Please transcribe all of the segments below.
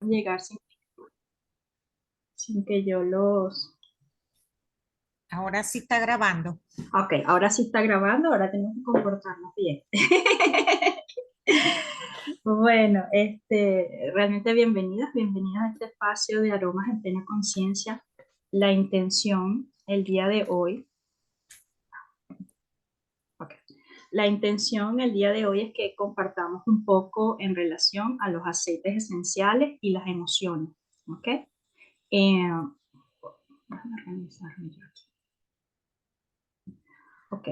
llegar sin que yo los... Ahora sí está grabando. Ok, ahora sí está grabando, ahora tenemos que comportarnos bien. Bueno, realmente bienvenidas a este espacio de aromas en plena conciencia. La intención el día de hoy, ok, la intención el día de hoy es que compartamos un poco en relación a los aceites esenciales y las emociones, ¿ok? Déjame organizarme yo aquí. Ok.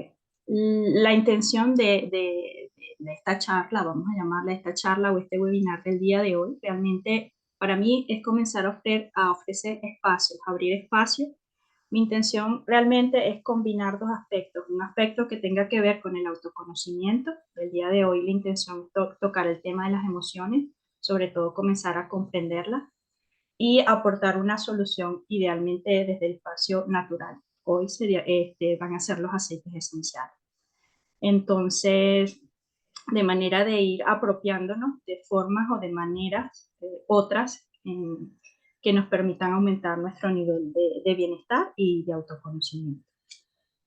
La intención de esta charla, vamos a llamarla esta charla o este webinar del día de hoy, realmente para mí es comenzar a ofrecer espacios, abrir espacios. Mi intención realmente es combinar dos aspectos, un aspecto que tenga que ver con el autoconocimiento. El día de hoy la intención es tocar el tema de las emociones, sobre todo comenzar a comprenderlas y aportar una solución idealmente desde el espacio natural. Hoy van a ser los aceites esenciales. Entonces, de manera de ir apropiándonos de formas o de maneras otras que nos permitan aumentar nuestro nivel de bienestar y de autoconocimiento.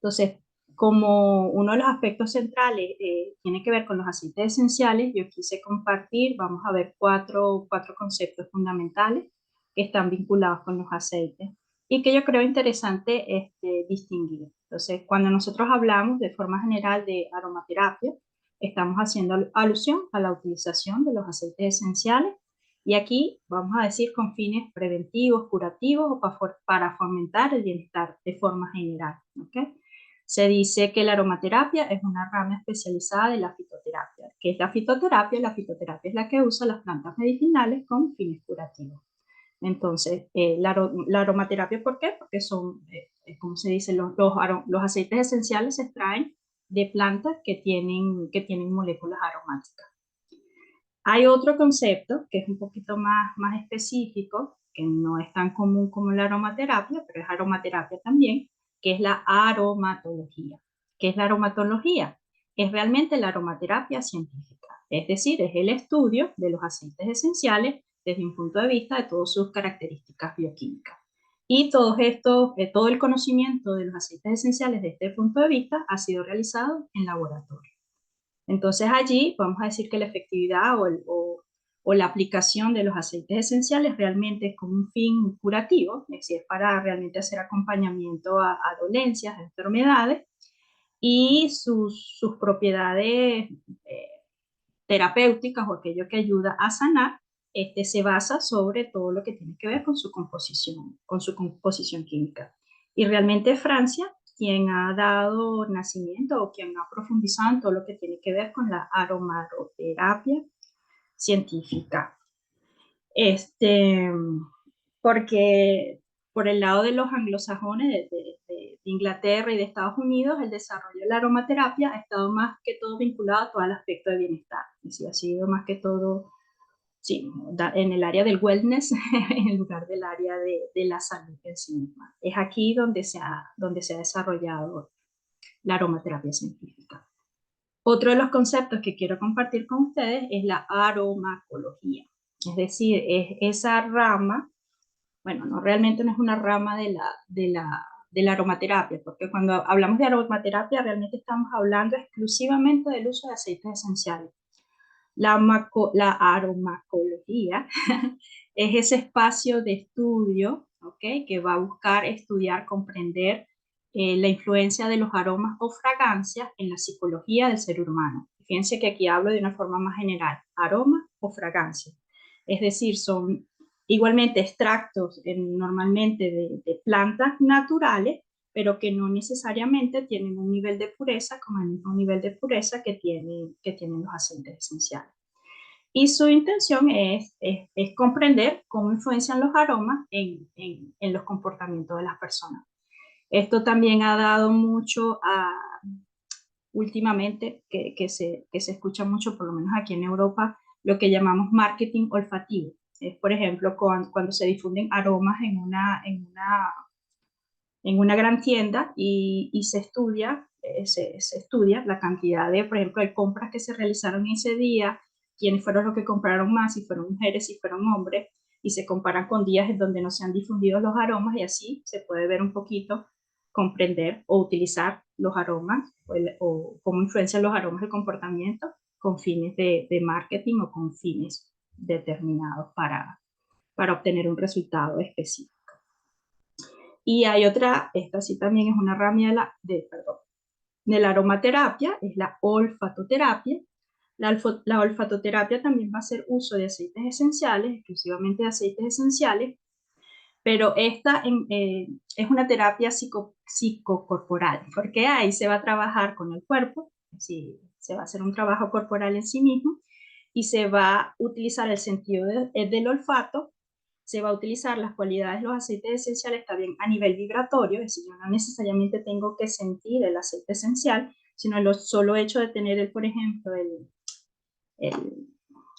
Entonces, como uno de los aspectos centrales tiene que ver con los aceites esenciales, yo quise compartir, vamos a ver cuatro conceptos fundamentales que están vinculados con los aceites y que yo creo interesante distinguir. Entonces, cuando nosotros hablamos de forma general de aromaterapia, estamos haciendo alusión a la utilización de los aceites esenciales y aquí vamos a decir con fines preventivos, curativos o para fomentar el bienestar de forma general. ¿Okay? Se dice que la aromaterapia es una rama especializada de la fitoterapia. ¿Qué es la fitoterapia? La fitoterapia es la que usa las plantas medicinales con fines curativos. Entonces, la aromaterapia, ¿por qué? Porque son, como se dice, los aceites esenciales se extraen de plantas que tienen moléculas aromáticas. Hay otro concepto que es un poquito más específico, que no es tan común como la aromaterapia, pero es aromaterapia también, que es la aromatología. ¿Qué es la aromatología? Es realmente la aromaterapia científica, es decir, es el estudio de los aceites esenciales desde un punto de vista de todas sus características bioquímicas. Y todo el conocimiento de los aceites esenciales desde este punto de vista ha sido realizado en laboratorio. Entonces allí vamos a decir que la efectividad o la aplicación de los aceites esenciales realmente es con un fin curativo, es decir, para realmente hacer acompañamiento a dolencias, a enfermedades, y sus propiedades terapéuticas o aquello que ayuda a sanar, se basa sobre todo lo que tiene que ver con su composición química. Y realmente Francia, quien ha dado nacimiento o quien ha profundizado en todo lo que tiene que ver con la aromaterapia científica. Este, porque por el lado de los anglosajones de Inglaterra y de Estados Unidos, el desarrollo de la aromaterapia ha estado más que todo vinculado a todo el aspecto de bienestar. Y sí, ha sido más que todo, sí, en el área del wellness, en lugar del área de la salud en sí misma. Es aquí donde se ha desarrollado la aromaterapia científica. Otro de los conceptos que quiero compartir con ustedes es la aromacología. Es decir, es esa rama, bueno, no realmente no es una rama de la aromaterapia, porque cuando hablamos de aromaterapia realmente estamos hablando exclusivamente del uso de aceites esenciales. La aromacología es ese espacio de estudio, ¿okay? Que va a buscar estudiar, comprender la influencia de los aromas o fragancias en la psicología del ser humano. Fíjense que aquí hablo de una forma más general, aroma o fragancia. Es decir, son igualmente extractos normalmente de plantas naturales, pero que no necesariamente tienen un nivel de pureza como el mismo nivel de pureza que tienen los aceites esenciales. Y su intención es comprender cómo influencian los aromas en los comportamientos de las personas. Esto también ha dado mucho últimamente, que se escucha mucho, por lo menos aquí en Europa, lo que llamamos marketing olfativo. Es, por ejemplo, cuando se difunden aromas en una gran tienda y se estudia la cantidad de, por ejemplo, de compras que se realizaron ese día, quiénes fueron los que compraron más, si fueron mujeres, si fueron hombres, y se comparan con días en donde no se han difundido los aromas y así se puede ver un poquito, comprender o utilizar los aromas o cómo influencian los aromas el comportamiento con fines de marketing o con fines determinados para obtener un resultado específico. Y hay otra, esta sí también es una rama de la aromaterapia, es la olfatoterapia. La olfatoterapia también va a hacer uso de aceites esenciales, exclusivamente de aceites esenciales, pero esta es una terapia psicocorporal, porque ahí se va a trabajar con el cuerpo, sí, se va a hacer un trabajo corporal en sí mismo, y se va a utilizar el sentido del olfato, se va a utilizar las cualidades de los aceites esenciales también a nivel vibratorio, es decir, yo no necesariamente tengo que sentir el aceite esencial, sino el solo hecho de tener, por ejemplo, el,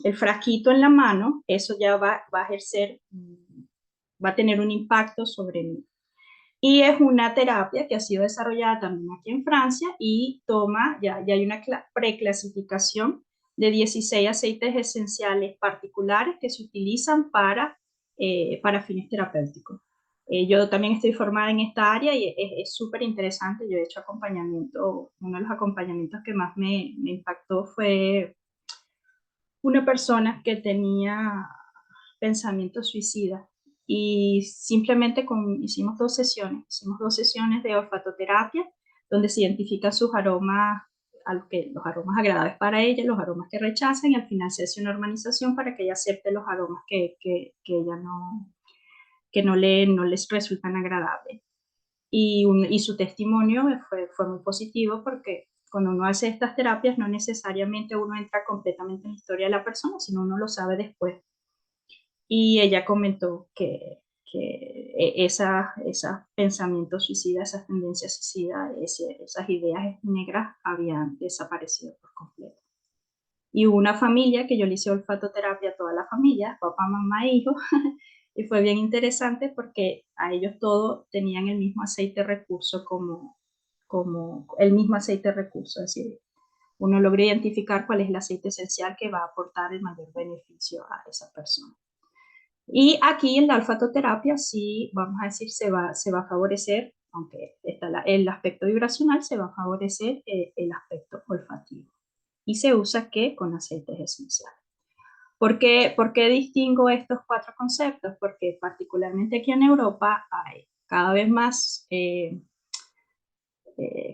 el frasquito en la mano, eso ya va a ejercer, va a tener un impacto sobre mí. Y es una terapia que ha sido desarrollada también aquí en Francia y ya hay una preclasificación de 16 aceites esenciales particulares que se utilizan para fines terapéuticos. Yo también estoy formada en esta área y es súper interesante. Yo he hecho acompañamiento, uno de los acompañamientos que más me impactó fue una persona que tenía pensamientos suicidas y simplemente hicimos dos sesiones de olfatoterapia donde se identifican sus aromas, los aromas agradables para ella, los aromas que rechazan y al final se hace una normalización para que ella acepte los aromas que ella no les resultan agradables. Y su testimonio fue muy positivo porque cuando uno hace estas terapias no necesariamente uno entra completamente en la historia de la persona, sino uno lo sabe después. Y ella comentó que esos pensamientos suicidas, esas tendencias suicidas, esas ideas negras habían desaparecido por completo. Y hubo una familia que yo le hice olfatoterapia a toda la familia, papá, mamá e hijo, y fue bien interesante porque a ellos todos tenían el mismo aceite recurso como el mismo aceite recurso, es decir, uno logra identificar cuál es el aceite esencial que va a aportar el mayor beneficio a esa persona. Y aquí en la olfatoterapia sí, vamos a decir, se va a favorecer, aunque está el aspecto vibracional, se va a favorecer el aspecto olfativo. Y se usa ¿qué? Con aceites esenciales. ¿Por qué distingo estos cuatro conceptos? Porque particularmente aquí en Europa hay cada vez más,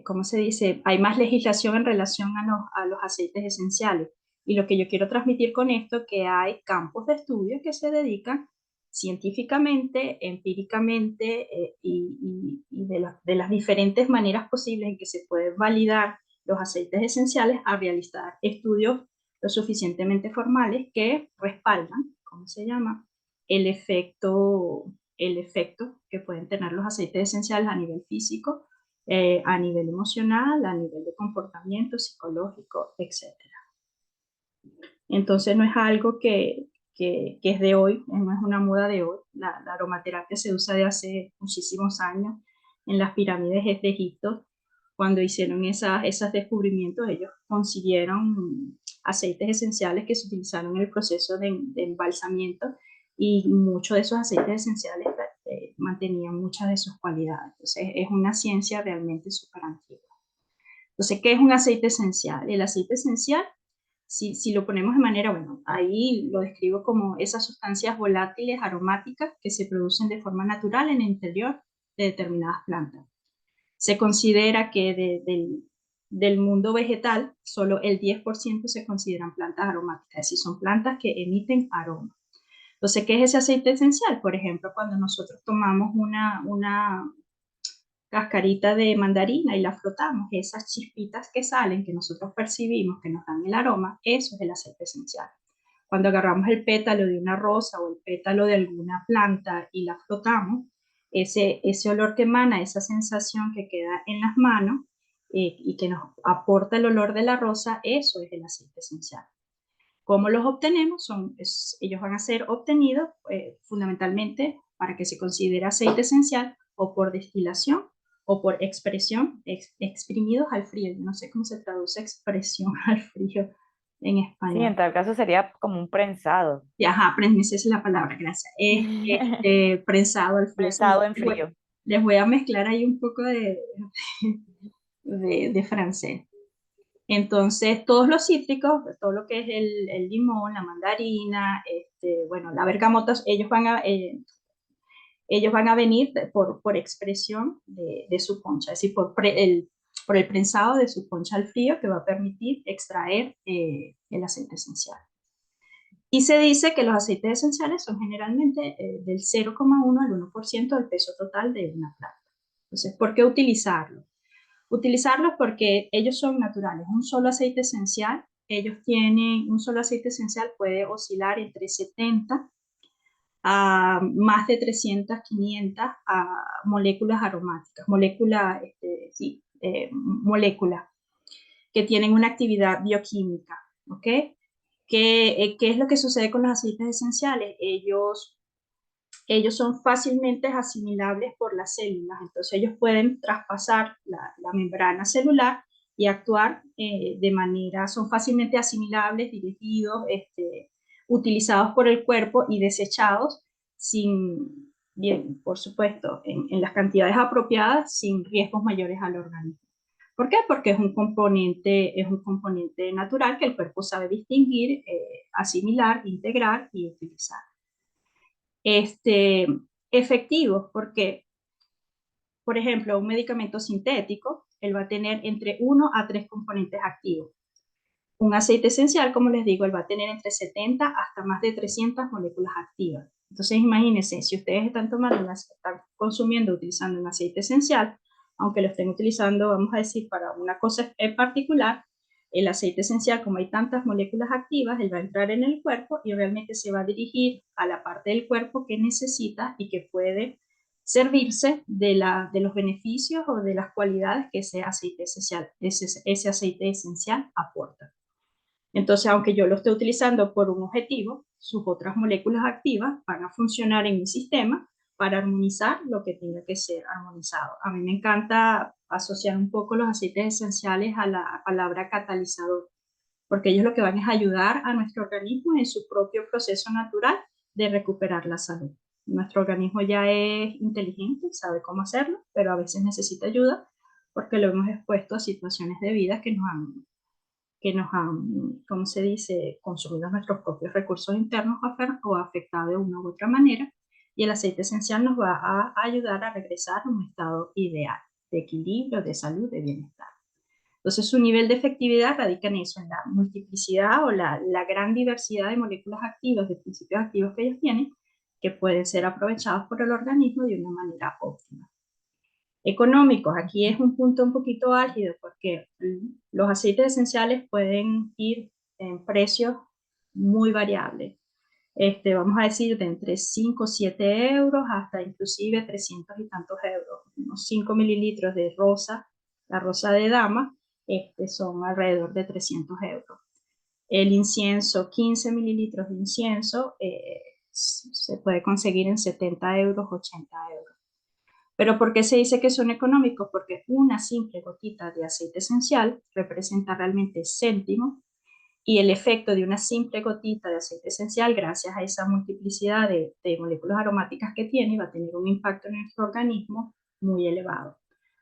¿cómo se dice? Hay más legislación en relación a los aceites esenciales. Y lo que yo quiero transmitir con esto, que hay campos de estudio que se dedican científicamente, empíricamente y de las diferentes maneras posibles en que se pueden validar los aceites esenciales a realizar estudios lo suficientemente formales que respaldan, ¿cómo se llama? El efecto que pueden tener los aceites esenciales a nivel físico, a nivel emocional, a nivel de comportamiento psicológico, etc. Entonces no es algo que es de hoy, no es una moda de hoy. La aromaterapia se usa de hace muchísimos años en las pirámides de Egipto. Cuando hicieron esos descubrimientos, ellos consiguieron aceites esenciales que se utilizaron en el proceso de embalsamiento y muchos de esos aceites esenciales mantenían muchas de sus cualidades. Entonces es una ciencia realmente súper antigua. Entonces, ¿qué es un aceite esencial? El aceite esencial, si lo ponemos de manera, bueno, ahí lo describo como esas sustancias volátiles aromáticas que se producen de forma natural en el interior de determinadas plantas. Se considera que del mundo vegetal, solo el 10% se consideran plantas aromáticas, es decir, son plantas que emiten aroma. Entonces, ¿qué es ese aceite esencial? Por ejemplo, cuando nosotros tomamos una cascarita de mandarina y la frotamos, esas chispitas que salen, que nosotros percibimos, que nos dan el aroma, eso es el aceite esencial. Cuando agarramos el pétalo de una rosa o el pétalo de alguna planta y la frotamos, ese olor que emana, esa sensación que queda en las manos y que nos aporta el olor de la rosa, eso es el aceite esencial. ¿Cómo los obtenemos? Ellos van a ser obtenidos fundamentalmente para que se considere aceite esencial o por destilación o por expresión, exprimidos al frío. Yo no sé cómo se traduce expresión al frío en Sí, en español. tal caso sería como un prensado. Y, ajá, esa es la palabra, gracias. Prensado al frío. Prensado en frío. Les voy a mezclar ahí un poco de francés. Entonces, todos los cítricos, todo lo que es el limón, la mandarina, bueno, la bergamota, ellos van a venir por expresión de su concha, es decir, por el prensado de su concha al frío que va a permitir extraer el aceite esencial. Y se dice que los aceites esenciales son generalmente del 0,1 al 1% del peso total de una planta. Entonces, ¿por qué utilizarlos? Utilizarlos porque ellos son naturales. Un solo aceite esencial, un solo aceite esencial puede oscilar entre 70 a más de 300, 500 moléculas aromáticas, moléculas que tienen una actividad bioquímica, ¿ok? ¿Qué es lo que sucede con los aceites esenciales? Ellos son fácilmente asimilables por las células, entonces ellos pueden traspasar la membrana celular y actuar son fácilmente asimilables, dirigidos, utilizados por el cuerpo y desechados bien, por supuesto, en las cantidades apropiadas, sin riesgos mayores al organismo. ¿Por qué? Porque es un componente natural que el cuerpo sabe distinguir, asimilar, integrar y utilizar. Efectivos, porque, por ejemplo, un medicamento sintético, él va a tener entre 1 a 3 componentes activos. Un aceite esencial, como les digo, él va a tener entre 70 hasta más de 300 moléculas activas. Entonces, imagínense, si ustedes están consumiendo, utilizando un aceite esencial, aunque lo estén utilizando, vamos a decir, para una cosa en particular, el aceite esencial, como hay tantas moléculas activas, él va a entrar en el cuerpo y realmente se va a dirigir a la parte del cuerpo que necesita y que puede servirse de los beneficios o de las cualidades que ese aceite esencial aporta. Entonces, aunque yo lo esté utilizando por un objetivo, sus otras moléculas activas van a funcionar en mi sistema para armonizar lo que tenga que ser armonizado. A mí me encanta asociar un poco los aceites esenciales a la palabra catalizador, porque ellos lo que van es ayudar a nuestro organismo en su propio proceso natural de recuperar la salud. Nuestro organismo ya es inteligente, sabe cómo hacerlo, pero a veces necesita ayuda porque lo hemos expuesto a situaciones de vida ¿cómo se dice?, consumido nuestros propios recursos internos o afectado de una u otra manera, y el aceite esencial nos va a ayudar a regresar a un estado ideal, de equilibrio, de salud, de bienestar. Entonces, su nivel de efectividad radica en eso, en la multiplicidad o la gran diversidad de moléculas activas, de principios activos que ellos tienen, que pueden ser aprovechados por el organismo de una manera óptima. Económicos, aquí es un punto un poquito álgido porque los aceites esenciales pueden ir en precios muy variables. Vamos a decir de entre 5 o 7 euros hasta inclusive 300 y tantos euros. Unos 5 mililitros de rosa, la rosa de dama, son alrededor de 300 euros. El incienso, 15 mililitros de incienso, se puede conseguir en 70 euros, 80 euros. ¿Pero por qué se dice que son económicos? Porque una simple gotita de aceite esencial representa realmente céntimos y el efecto de una simple gotita de aceite esencial, gracias a esa multiplicidad de moléculas aromáticas que tiene, va a tener un impacto en nuestro organismo muy elevado.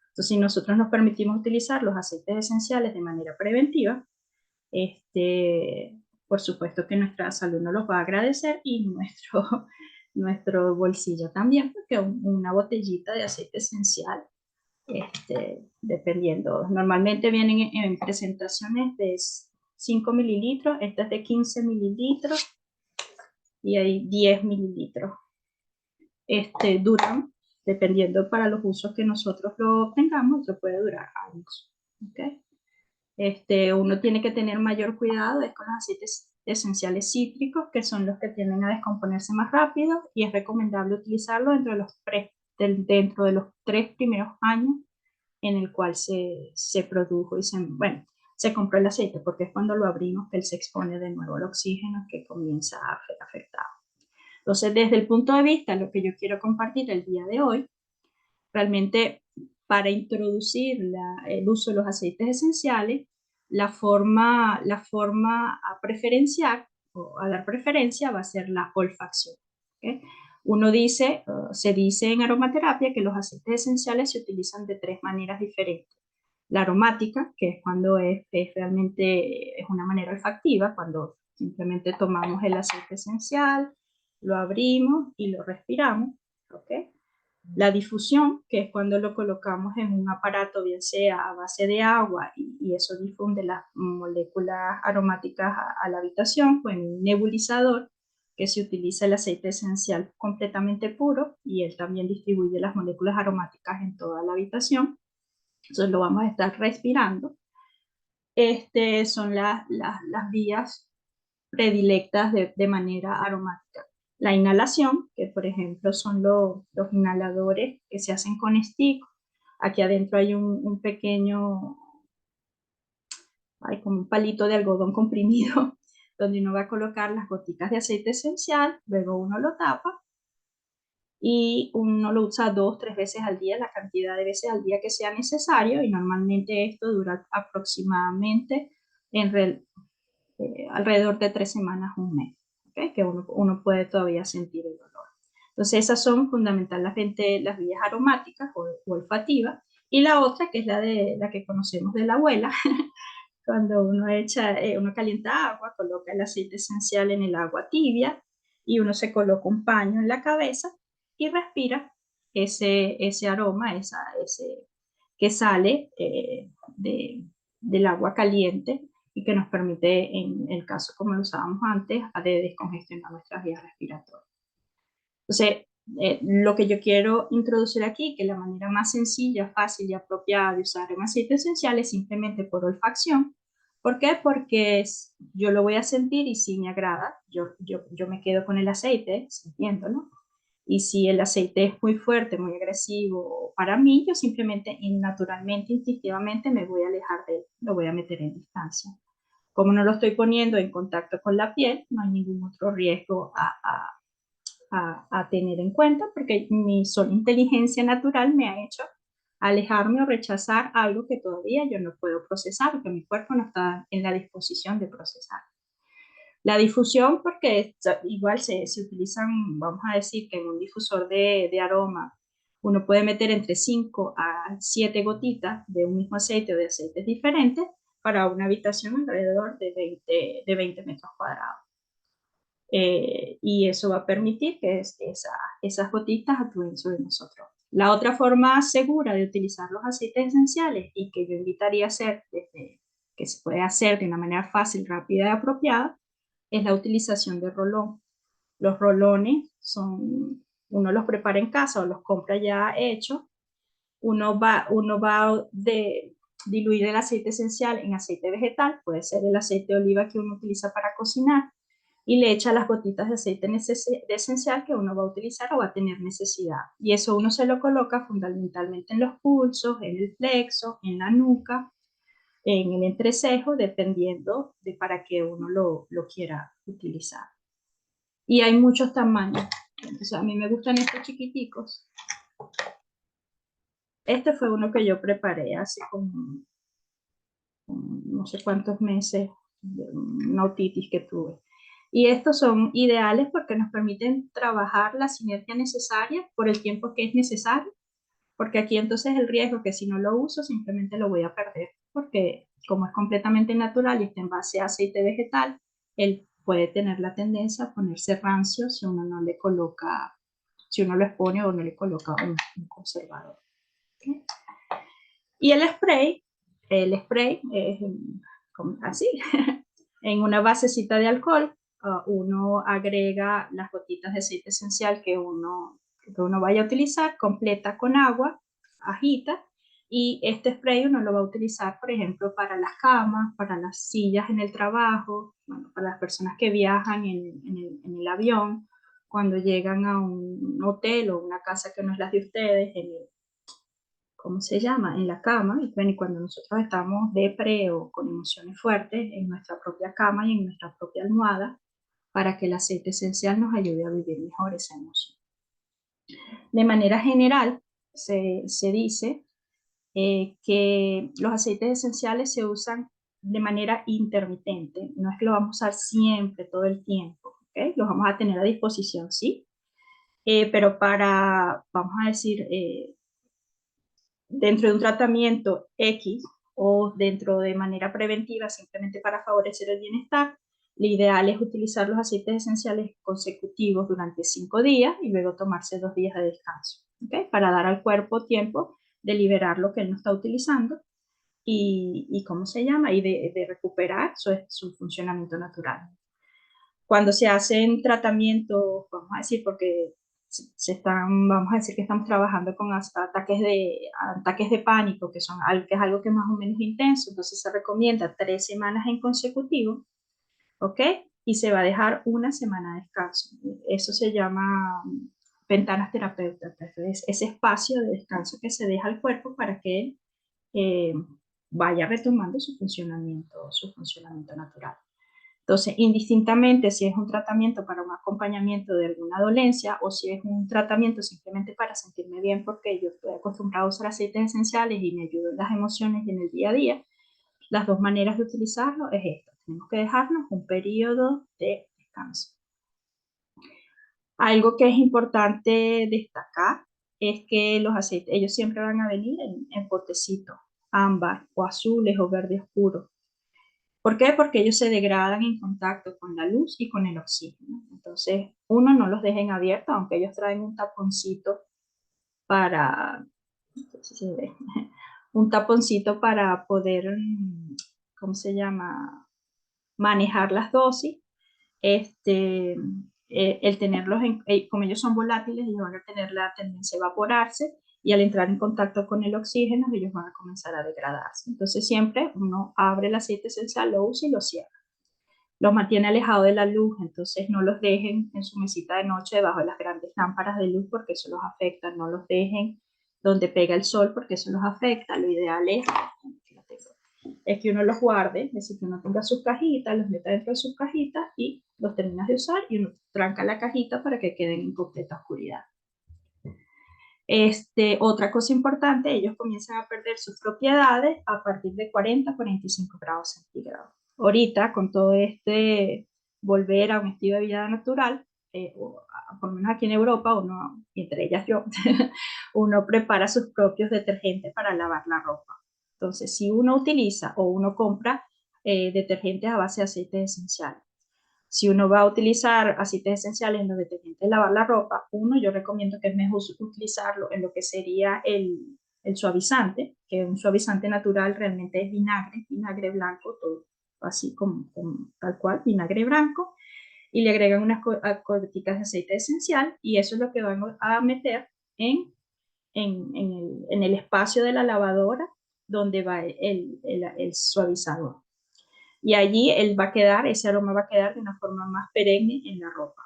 Entonces, si nosotros nos permitimos utilizar los aceites esenciales de manera preventiva, por supuesto que nuestra salud nos los va a agradecer y nuestro bolsillo también, porque una botellita de aceite esencial, dependiendo, normalmente vienen en presentaciones de 5 mililitros, esta es de 15 mililitros y hay 10 mililitros. Duran, dependiendo para los usos que nosotros lo tengamos, esto puede durar años. ¿Okay? Uno tiene que tener mayor cuidado con los aceites esenciales cítricos, que son los que tienden a descomponerse más rápido, y es recomendable utilizarlo dentro de los 3 primeros años en el cual se produjo y se compró el aceite, porque es cuando lo abrimos que él se expone de nuevo al oxígeno que comienza a afectar. Entonces, desde el punto de vista, lo que yo quiero compartir el día de hoy, realmente para introducir el uso de los aceites esenciales, la forma a preferenciar o a dar preferencia va a ser la olfacción. ¿Okay? Uno dice, se dice en aromaterapia que los aceites esenciales se utilizan de 3 maneras diferentes. La aromática, que es cuando realmente es una manera olfactiva, cuando simplemente tomamos el aceite esencial, lo abrimos y lo respiramos. ¿Okay? La difusión, que es cuando lo colocamos en un aparato, bien sea a base de agua, y eso difunde las moléculas aromáticas a la habitación, o en un nebulizador, que se utiliza el aceite esencial completamente puro, y él también distribuye las moléculas aromáticas en toda la habitación. Entonces lo vamos a estar respirando. Son las vías predilectas de manera aromática. La inhalación, que por ejemplo son los inhaladores que se hacen con stick. Aquí adentro hay un pequeño, hay como un palito de algodón comprimido, donde uno va a colocar las gotitas de aceite esencial, luego uno lo tapa y uno lo usa 2 o 3 veces al día, la cantidad de veces al día que sea necesario, y normalmente esto dura aproximadamente alrededor de 3 semanas, un mes, ¿okay? Que uno puede todavía sentir el olor. Entonces esas son fundamentalmente las vías aromáticas o olfativas, y la otra que es la que conocemos de la abuela, cuando uno calienta agua, coloca el aceite esencial en el agua tibia y uno se coloca un paño en la cabeza y respira ese aroma, que sale del agua caliente y que nos permite, en el caso como lo usábamos antes, de descongestionar nuestras vías respiratorias. Entonces, lo que yo quiero introducir aquí, que la manera más sencilla, fácil y apropiada de usar un aceite esencial es simplemente por olfacción. ¿Por qué? Porque yo lo voy a sentir y si me agrada, yo me quedo con el aceite sintiéndolo. Y si el aceite es muy fuerte, muy agresivo para mí, yo simplemente, naturalmente, instintivamente me voy a alejar de él, lo voy a meter en distancia. Como no lo estoy poniendo en contacto con la piel, no hay ningún otro riesgo a tener en cuenta, porque mi sola inteligencia natural me ha hecho alejarme o rechazar algo que todavía yo no puedo procesar, que mi cuerpo no está en la disposición de procesar. La difusión, porque igual se utilizan, vamos a decir que en un difusor de aroma uno puede meter entre 5 a 7 gotitas de un mismo aceite o de aceites diferentes para una habitación alrededor de 20 metros cuadrados. Y eso va a permitir que esas gotitas actúen sobre nosotros. La otra forma segura de utilizar los aceites esenciales, y que yo invitaría a hacer, que se puede hacer de una manera fácil, rápida y apropiada, es la utilización de rolón. Los rolones uno los prepara en casa o los compra ya hechos. Uno va a diluir el aceite esencial en aceite vegetal, puede ser el aceite de oliva que uno utiliza para cocinar, y le echa las gotitas de aceite de esencial que uno va a utilizar o va a tener necesidad. Y eso uno se lo coloca fundamentalmente en los pulsos, en el plexo, en la nuca, en el entrecejo, dependiendo de para qué uno lo quiera utilizar. Y hay muchos tamaños. Entonces, a mí me gustan estos chiquiticos. Este fue uno que yo preparé hace como no sé cuántos meses, de una otitis que tuve. Y estos son ideales porque nos permiten trabajar la sinergia necesaria por el tiempo que es necesario, porque aquí entonces el riesgo que si no lo uso simplemente lo voy a perder, porque como es completamente natural y está en base a aceite vegetal, él puede tener la tendencia a ponerse rancio si uno no le coloca, si uno lo expone o no le coloca un conservador. ¿Okay? Y el spray es así, en una basecita de alcohol, uno agrega las gotitas de aceite esencial que uno vaya a utilizar, completa con agua, agita, y este spray uno lo va a utilizar, por ejemplo, para las camas, para las sillas en el trabajo, bueno, para las personas que viajan en el avión, cuando llegan a un hotel o una casa que no es la de ustedes, ¿cómo se llama? En la cama, y bueno, y cuando nosotros estamos depre o con emociones fuertes, en nuestra propia cama y en nuestra propia almohada, para que el aceite esencial nos ayude a vivir mejor esa emoción. De manera general, se dice que los aceites esenciales se usan de manera intermitente, no es que lo vamos a usar siempre, todo el tiempo, ¿ok? Los vamos a tener a disposición, sí, pero para, vamos a decir, dentro de un tratamiento X o dentro de manera preventiva, simplemente para favorecer el bienestar, lo ideal es utilizar los aceites esenciales consecutivos durante 5 días y luego tomarse 2 días de descanso, ¿okay? Para dar al cuerpo tiempo de liberar lo que él no está utilizando y ¿cómo se llama? Y de recuperar su funcionamiento natural. Cuando se hacen tratamientos, vamos a decir, porque vamos a decir que estamos trabajando con ataques de pánico, que que es algo que es más o menos intenso, entonces se recomienda 3 semanas en consecutivo, ¿ok? Y se va a dejar 1 semana de descanso. Eso se llama ventanas terapéuticas, es ese espacio de descanso que se deja al cuerpo para que eh, vaya retomando su funcionamiento natural. Entonces, indistintamente si es un tratamiento para un acompañamiento de alguna dolencia o si es un tratamiento simplemente para sentirme bien porque yo estoy acostumbrado a usar aceites esenciales y me ayudan las emociones y en el día a día, las dos maneras de utilizarlo es esto. Tenemos que dejarnos un periodo de descanso. Algo que es importante destacar es que los aceites, ellos siempre van a venir en potecitos, ámbar o azules o verde oscuro. ¿Por qué? Porque ellos se degradan en contacto con la luz y con el oxígeno. Entonces, uno no los dejen abiertos, aunque ellos traen un taponcito para, un taponcito para poder, ¿cómo se llama? Manejar las dosis. El tenerlos, como ellos son volátiles, ellos van a tener la tendencia a evaporarse y al entrar en contacto con el oxígeno, ellos van a comenzar a degradarse. Entonces siempre uno abre el aceite esencial, lo usa y lo cierra. Los mantiene alejados de la luz, entonces no los dejen en su mesita de noche debajo de las grandes lámparas de luz porque eso los afecta, no los dejen donde pega el sol porque eso los afecta. Lo ideal es que uno los guarde, es decir, que uno tenga sus cajitas, los meta dentro de sus cajitas y los terminas de usar y uno tranca la cajita para que queden en completa oscuridad. Otra cosa importante, ellos comienzan a perder sus propiedades a partir de 40 a 45 grados centígrados. Ahorita, con todo volver a un estilo de vida natural, por lo menos aquí en Europa, entre ellas yo, uno prepara sus propios detergentes para lavar la ropa. Entonces, si uno utiliza o uno compra detergentes a base de aceite esencial, si uno va a utilizar aceites esenciales en los detergentes de lavar la ropa, yo recomiendo que es mejor utilizarlo en lo que sería el suavizante, que un suavizante natural realmente es vinagre blanco, todo así como tal cual, vinagre blanco, y le agregan unas gotitas de aceite esencial y eso es lo que van a meter en el espacio de la lavadora donde va el suavizador. Y allí ese aroma va a quedar de una forma más perenne en la ropa.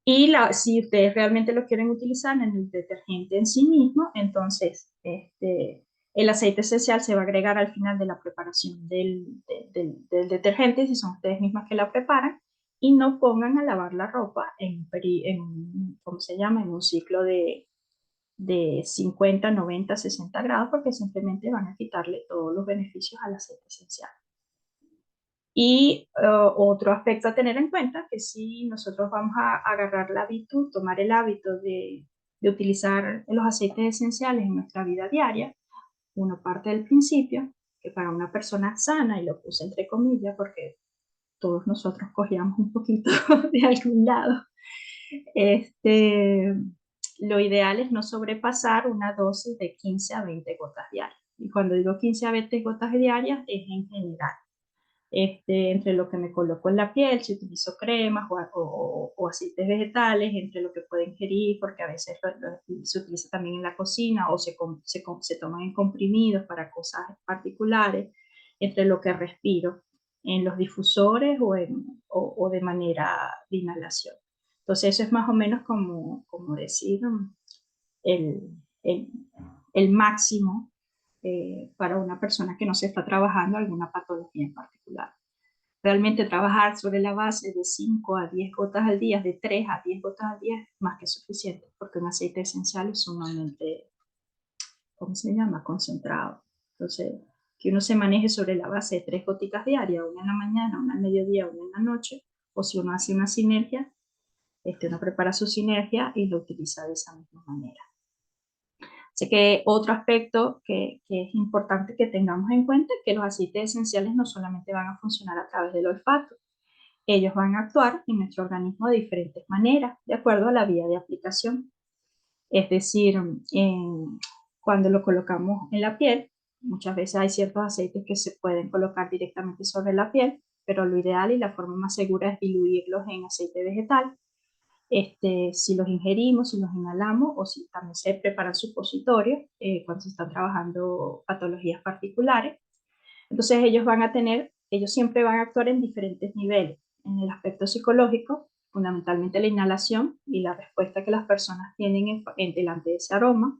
Y si ustedes realmente lo quieren utilizar en el detergente en sí mismo, entonces el aceite esencial se va a agregar al final de la preparación del detergente, si son ustedes mismas que la preparan, y no pongan a lavar la ropa ¿cómo se llama? En un ciclo de 50, 90, 60 grados, porque simplemente van a quitarle todos los beneficios al aceite esencial. Y otro aspecto a tener en cuenta, que si nosotros vamos a agarrar tomar el hábito de utilizar los aceites esenciales en nuestra vida diaria, uno parte del principio que para una persona sana, y lo puse entre comillas porque todos nosotros cogíamos un poquito de algún lado, lo ideal es no sobrepasar una dosis de 15 a 20 gotas diarias. Y cuando digo 15 a 20 gotas diarias es en general. Entre lo que me coloco en la piel, si utilizo cremas o aceites vegetales, entre lo que puedo ingerir, porque a veces se utiliza también en la cocina o se toman en comprimidos para cosas particulares, entre lo que respiro en los difusores o de manera de inhalación. Entonces eso es más o menos como decir el, el, el máximo para una persona que no se está trabajando alguna patología en particular. Realmente trabajar sobre la base de 5 a 10 gotas al día, de 3 a 10 gotas al día, es más que suficiente, porque un aceite esencial es sumamente, ¿cómo se llama? Concentrado. Entonces, que uno se maneje sobre la base de 3 goticas diarias, una en la mañana, una al mediodía, una en la noche, o si uno hace una sinergia, uno prepara su sinergia y lo utiliza de esa misma manera. Así que otro aspecto que es importante que tengamos en cuenta es que los aceites esenciales no solamente van a funcionar a través del olfato, ellos van a actuar en nuestro organismo de diferentes maneras, de acuerdo a la vía de aplicación. Es decir, cuando lo colocamos en la piel, muchas veces hay ciertos aceites que se pueden colocar directamente sobre la piel, pero lo ideal y la forma más segura es diluirlos en aceite vegetal. Si los ingerimos, si los inhalamos o si también se preparan supositorios cuando se están trabajando patologías particulares. Entonces ellos siempre van a actuar en diferentes niveles. En el aspecto psicológico, fundamentalmente la inhalación y la respuesta que las personas tienen delante de ese aroma.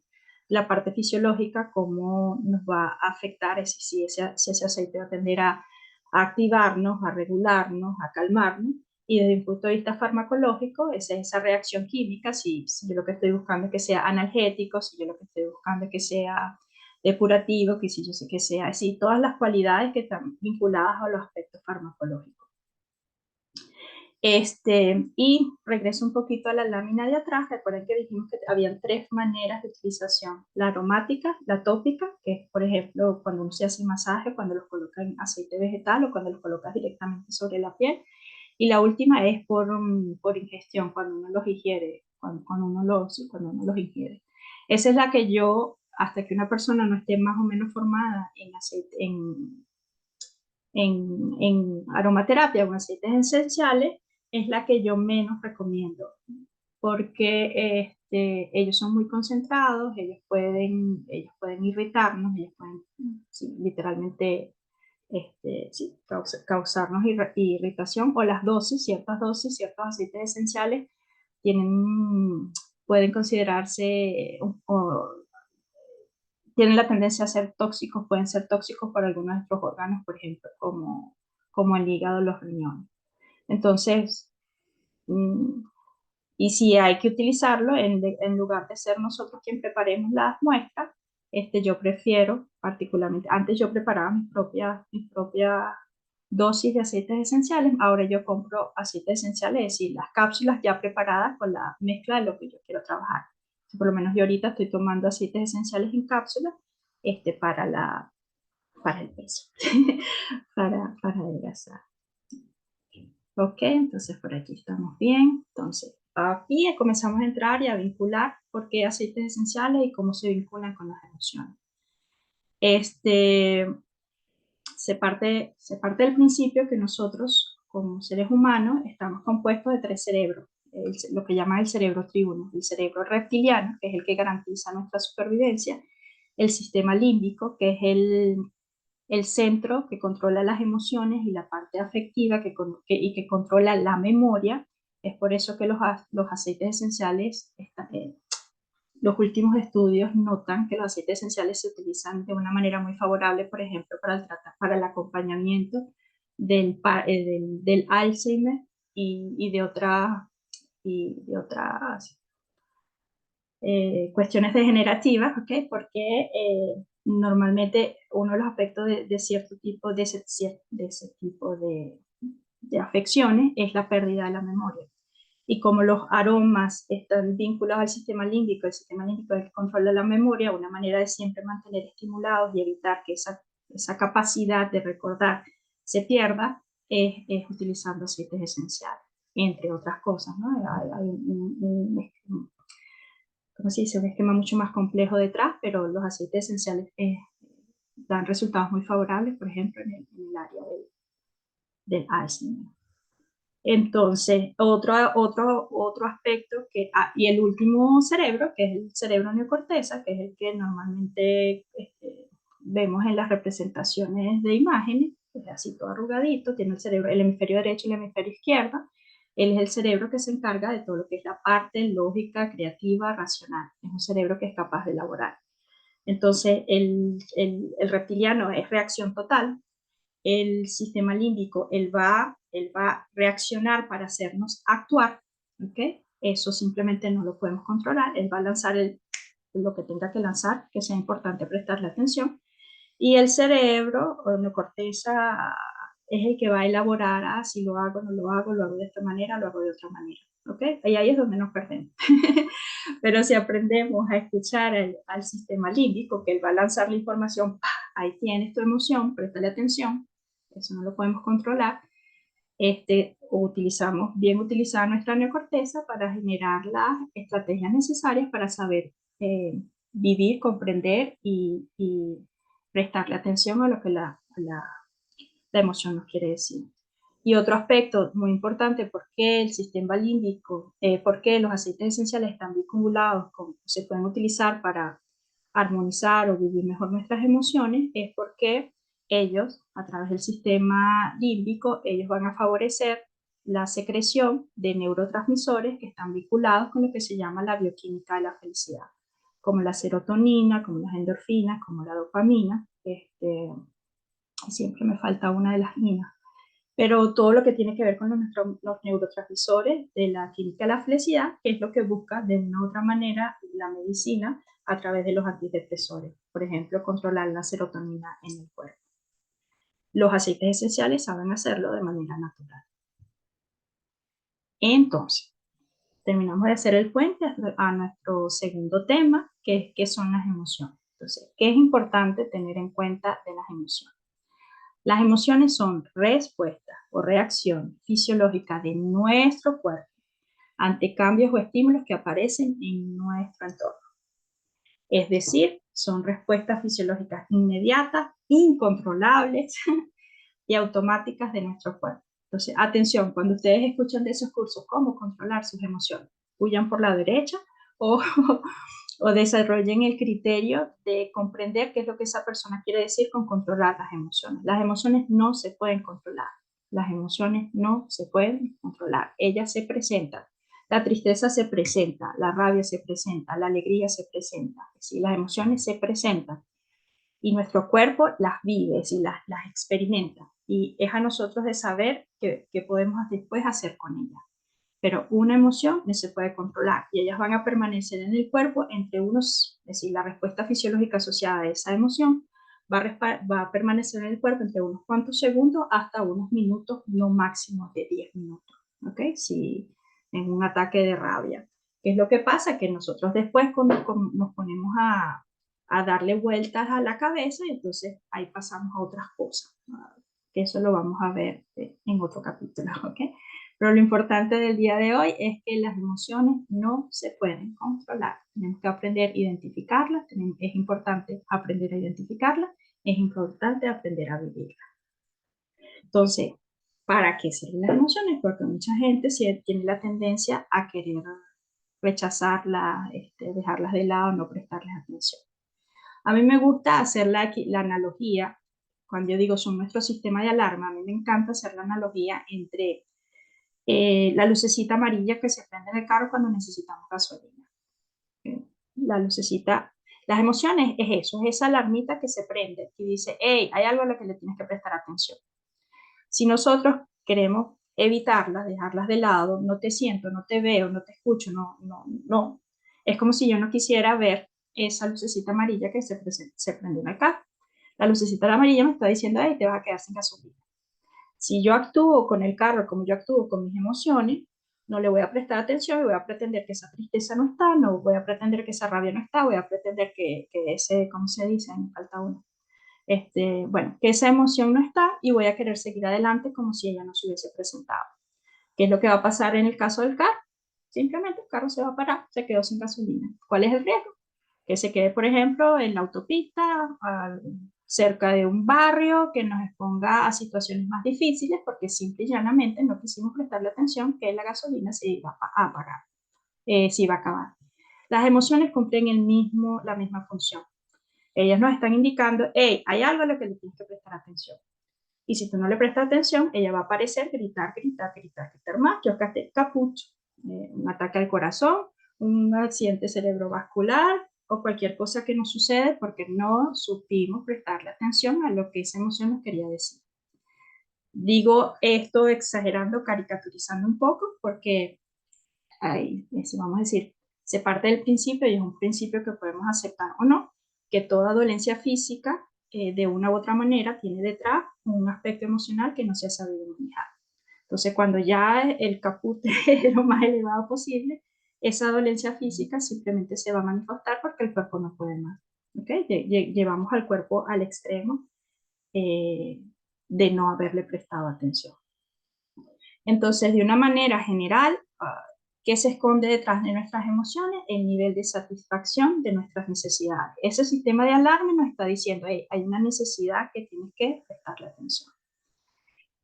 La parte fisiológica, cómo nos va a afectar, si ese aceite va a tender a activarnos, a regularnos, a calmarnos. Y desde un punto de vista farmacológico, es esa reacción química, si yo lo que estoy buscando es que sea analgético, si yo lo que estoy buscando es que sea depurativo, que si yo sé que sea así, todas las cualidades que están vinculadas a los aspectos farmacológicos. Y regreso un poquito a la lámina de atrás. Recuerden que dijimos que habían 3 maneras de utilización: la aromática, la tópica, que es por ejemplo cuando uno se hace masaje, cuando los coloca en aceite vegetal o cuando los colocas directamente sobre la piel, y la última es por ingestión, cuando uno los ingiere, cuando uno los ingiere. Esa es la que yo, hasta que una persona no esté más o menos formada en aceite, en aromaterapia o en aceites esenciales, es la que yo menos recomiendo, porque ellos son muy concentrados, ellos pueden irritarnos, ellos pueden sí, literalmente sí, causarnos irritación, o las dosis, ciertos aceites esenciales pueden considerarse tienen la tendencia a ser tóxicos, pueden ser tóxicos para algunos de nuestros órganos, por ejemplo, como el hígado, los riñones. Entonces, y si hay que utilizarlo, en lugar de ser nosotros quien preparemos las muestras, yo prefiero particularmente, antes yo preparaba mis propias dosis de aceites esenciales, ahora yo compro aceites esenciales, es decir, las cápsulas ya preparadas con la mezcla de lo que yo quiero trabajar. Por lo menos yo ahorita estoy tomando aceites esenciales en cápsulas para el peso, para adelgazar. Ok, entonces por aquí estamos bien. Entonces, aquí comenzamos a entrar y a vincular por qué aceites esenciales y cómo se vinculan con las emociones. Se parte del principio que nosotros, como seres humanos, estamos compuestos de 3 cerebros, lo que llaman el cerebro triuno: el cerebro reptiliano, que es el que garantiza nuestra supervivencia; el sistema límbico, que es el centro que controla las emociones y la parte afectiva y que controla la memoria. Es por eso que los aceites esenciales, los últimos estudios notan que los aceites esenciales se utilizan de una manera muy favorable, por ejemplo, para el acompañamiento del Alzheimer y de otras cuestiones degenerativas, ¿okay? Porque normalmente uno de los aspectos de ese tipo de afecciones es la pérdida de la memoria. Y como los aromas están vinculados al sistema límbico, el sistema límbico es el que controla la memoria, una manera de siempre mantener estimulados y evitar que esa capacidad de recordar se pierda es utilizando aceites esenciales, entre otras cosas, ¿no? Hay ¿cómo se dice? Un esquema mucho más complejo detrás, pero los aceites esenciales dan resultados muy favorables, por ejemplo, en el área del Alzheimer. Entonces, otro aspecto y el último cerebro, que es el cerebro neocorteza, que es el que normalmente vemos en las representaciones de imágenes, es así todo arrugadito, tiene el hemisferio derecho y el hemisferio izquierdo. Él es el cerebro que se encarga de todo lo que es la parte lógica, creativa, racional. Es un cerebro que es capaz de elaborar. Entonces, el reptiliano es reacción total. El sistema límbico, él va a reaccionar para hacernos actuar, ¿ok? Eso simplemente no lo podemos controlar. Él va a lanzar lo que tenga que lanzar, que sea importante prestarle atención. Y el cerebro, o la corteza, es el que va a elaborar, si lo hago, no lo hago de esta manera, lo hago de otra manera. ¿Ok? Y ahí es donde nos perdemos. Pero si aprendemos a escuchar al sistema límbico, que él va a lanzar la información, ¡pah! Ahí tienes tu emoción, préstale atención, eso no lo podemos controlar. Utilizamos bien utilizar nuestra neocorteza para generar las estrategias necesarias para saber vivir, comprender y prestarle atención a lo que la emoción nos quiere decir. Y otro aspecto muy importante, ¿por qué el sistema límbico, por qué los aceites esenciales están vinculados, se pueden utilizar para armonizar o vivir mejor nuestras emociones? Es porque ellos, a través del sistema límbico, ellos van a favorecer la secreción de neurotransmisores que están vinculados con lo que se llama la bioquímica de la felicidad, como la serotonina, como las endorfinas, como la dopamina, siempre me falta una de las inas, pero todo lo que tiene que ver con los neurotransmisores de la química de la felicidad, que es lo que busca de una u otra manera la medicina a través de los antidepresores, por ejemplo, controlar la serotonina en el cuerpo. Los aceites esenciales saben hacerlo de manera natural. Entonces, terminamos de hacer el puente a nuestro segundo tema, que es qué son las emociones. Entonces, ¿qué es importante tener en cuenta de las emociones? Las emociones son respuestas o reacciones fisiológicas de nuestro cuerpo ante cambios o estímulos que aparecen en nuestro entorno. Es decir, son respuestas fisiológicas inmediatas, incontrolables y automáticas de nuestro cuerpo. Entonces, atención, cuando ustedes escuchan de esos cursos, cómo controlar sus emociones, huyan por la derecha o, o desarrollen el criterio de comprender qué es lo que esa persona quiere decir con controlar las emociones. Las emociones no se pueden controlar. Las emociones no se pueden controlar. Ellas se presentan. La tristeza se presenta, la rabia se presenta, la alegría se presenta. ¿Sí? Las emociones se presentan y nuestro cuerpo las vive y las experimenta. Y es a nosotros de saber qué podemos después hacer con ellas. Pero una emoción no se puede controlar y ellas van a permanecer en el cuerpo entre unos, es decir, la respuesta fisiológica asociada a esa emoción va a permanecer en el cuerpo entre unos cuantos segundos hasta unos minutos, no máximo de 10 minutos, ¿ok? Si en un ataque de rabia. ¿Qué es lo que pasa? Que nosotros después nos ponemos a darle vueltas a la cabeza y entonces ahí pasamos a otras cosas, que eso lo vamos a ver en otro capítulo, ¿ok? Pero lo importante del día de hoy es que las emociones no se pueden controlar. Tenemos que aprender a identificarlas, es importante aprender a identificarlas, es importante aprender a vivirlas. Entonces, ¿para qué sirven las emociones? Porque mucha gente tiene la tendencia a querer rechazarlas, dejarlas de lado, no prestarles atención. A mí me gusta hacer la analogía, cuando yo digo son nuestro sistema de alarma, a mí me encanta hacer la analogía entre la lucecita amarilla que se prende en el carro cuando necesitamos gasolina. La lucecita, las emociones es eso, es esa alarmita que se prende y dice, hey, hay algo a lo que le tienes que prestar atención. Si nosotros queremos evitarlas, dejarlas de lado, no te siento, no te veo, no te escucho, no. Es como si yo no quisiera ver esa lucecita amarilla que se prende en el carro. La lucecita amarilla me está diciendo, hey, te vas a quedar sin gasolina. Si yo actúo con el carro como yo actúo con mis emociones, no le voy a prestar atención y voy a pretender que esa tristeza no está, no voy a pretender que esa rabia no está, voy a pretender que ese, ¿cómo se dice? Me falta uno. Bueno, que esa emoción no está y voy a querer seguir adelante como si ella no se hubiese presentado. ¿Qué es lo que va a pasar en el caso del carro? Simplemente el carro se va a parar, se quedó sin gasolina. ¿Cuál es el riesgo? Que se quede, por ejemplo, en la autopista, cerca de un barrio, que nos exponga a situaciones más difíciles porque simple y llanamente no quisimos prestarle atención que la gasolina se iba a apagar, se iba a acabar. Las emociones cumplen la misma función. Ellas nos están indicando, hey, hay algo a lo que le tienes que prestar atención. Y si tú no le prestas atención, ella va a aparecer, gritar más, chocaste capucho, un ataque al corazón, un accidente cerebrovascular o cualquier cosa que nos sucede porque no supimos prestarle atención a lo que esa emoción nos quería decir. Digo esto exagerando, caricaturizando un poco, porque vamos a decir, se parte del principio y es un principio que podemos aceptar o no, que toda dolencia física de una u otra manera tiene detrás un aspecto emocional que no se ha sabido manejar. Entonces, cuando ya el caput es lo más elevado posible, esa dolencia física simplemente se va a manifestar porque el cuerpo no puede más. ¿Okay? Llevamos al cuerpo al extremo de no haberle prestado atención. Entonces, de una manera general, ¿qué se esconde detrás de nuestras emociones? El nivel de satisfacción de nuestras necesidades. Ese sistema de alarma nos está diciendo, hey, hay una necesidad que tienes que prestarle atención.